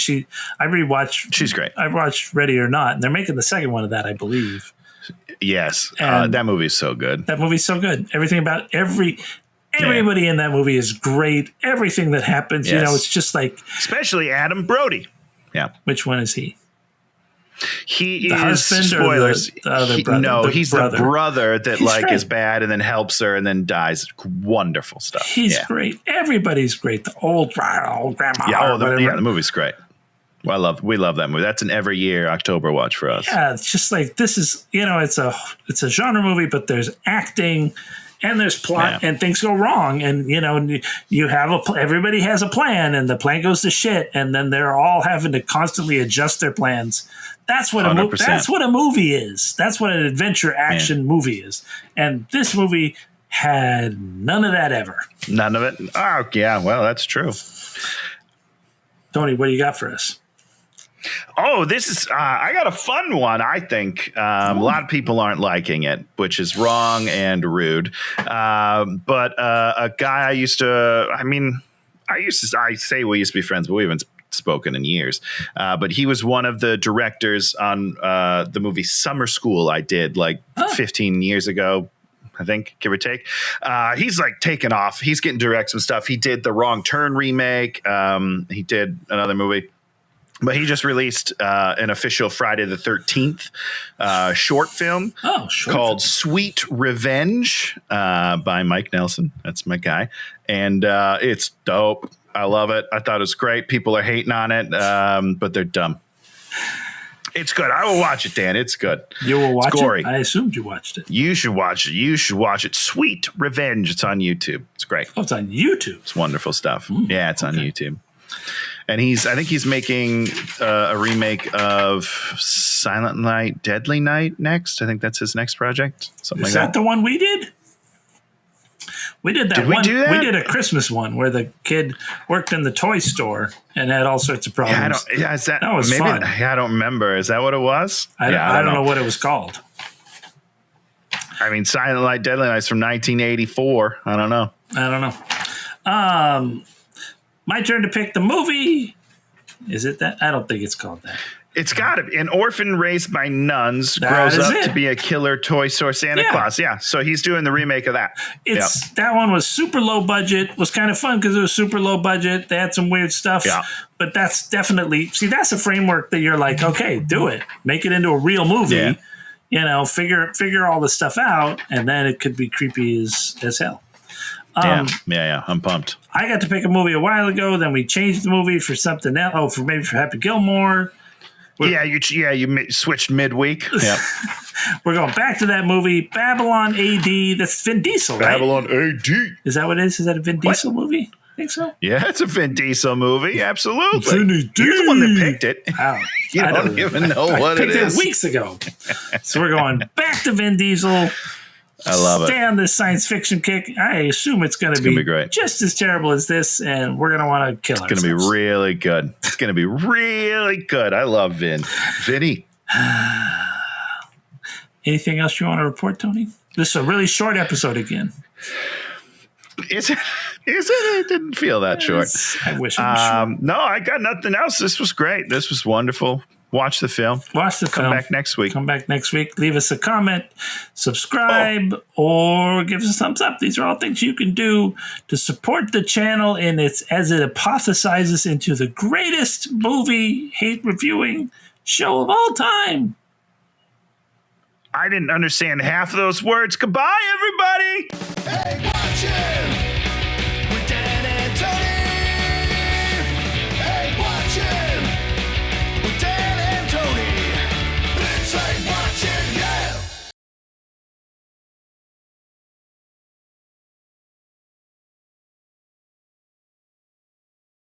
rewatch. She's great. I watched Ready or Not, and they're making the second one of that, I believe. Yes, that movie's so good. That movie's so good. Everything about everybody in that movie is great. Everything that happens, it's just like... Especially Adam Brody. Yeah. Which one is he? He the is... Spoilers. The other brother? He's the brother that is bad and then helps her and then dies. Wonderful stuff. He's great. Everybody's great. The old grandma. The movie's great. Well, we love that movie. That's an every year October watch for us. Yeah, it's just like, this is, it's a genre movie, but there's acting... And there's plot, and things go wrong, and you have everybody has a plan, and the plan goes to shit, and then they're all having to constantly adjust their plans. That's what that's what a movie is. That's what an adventure action movie is. And this movie had none of that ever. None of it. Oh yeah, well that's true. Tony, what do you got for us? Oh, this is I got a fun one, I think. A lot of people aren't liking it, which is wrong and rude. But a guy I say we used to be friends, but we haven't spoken in years. But he was one of the directors on the movie Summer School I did 15 years ago. I think, give or take. He's taken off. He's getting to direct some stuff. He did the Wrong Turn remake. He did another movie. But he just released an official Friday the 13th short film called Sweet Revenge by Mike Nelson. That's my guy. And it's dope. I love it. I thought it was great. People are hating on it, but they're dumb. It's good. I will watch it, Dan. It's good. You will watch it? I assumed you watched it. You should watch it. Sweet Revenge. It's on YouTube. It's great. Oh, it's on YouTube? It's wonderful stuff. Yeah, it's on YouTube. And I think he's making a remake of Silent Night, Deadly Night next. I think that's his next project. Is that the one we did? We did that. Did we do that? We did a Christmas one where the kid worked in the toy store and had all sorts of problems. That was fun. I don't remember. Is that what it was? I don't know what it was called. I mean, Silent Night, Deadly Night is from 1984. I don't know. My turn to pick the movie. Is it that? I don't think it's called that. It's got to be. An orphan raised by nuns grows up to be a killer toy store Santa Claus. Yeah, so he's doing the remake of that. That one was super low budget. Was kind of fun because it was super low budget. They had some weird stuff. Yeah. But that's definitely... See, that's a framework that you're like, okay, do it. Make it into a real movie. Yeah. Figure all the stuff out, and then it could be creepy as hell. Yeah, I'm pumped. I got to pick a movie a while ago. Then we changed the movie for something else. For Happy Gilmore. You switched midweek. Yeah, we're going back to that movie, Babylon AD. That's Vin Diesel, right? Babylon AD. Is that what it is? Is that a Vin Diesel movie? I think so. Yeah, it's a Vin Diesel movie. Absolutely. You're the one that picked it. You I don't even know what it is. I picked it weeks ago. So we're going back to Vin Diesel. I love it. Stay on this science fiction kick. I assume it's going to be great. Just as terrible as this, and we're going to want to kill it. It's going to be really good. It's going to be really good. I love Vin. Vinny. Anything else you want to report, Tony? This is a really short episode again. Is it? It didn't feel that short. I wish it was short. No, I got nothing else. This was great. This was wonderful. Watch the film. Watch the film. Come back next week. Come back next week. Leave us a comment, subscribe, or give us a thumbs up. These are all things you can do to support the channel and it's as it apothesizes into the greatest movie hate reviewing show of all time. I didn't understand half of those words. Goodbye, everybody. Hey, watch it!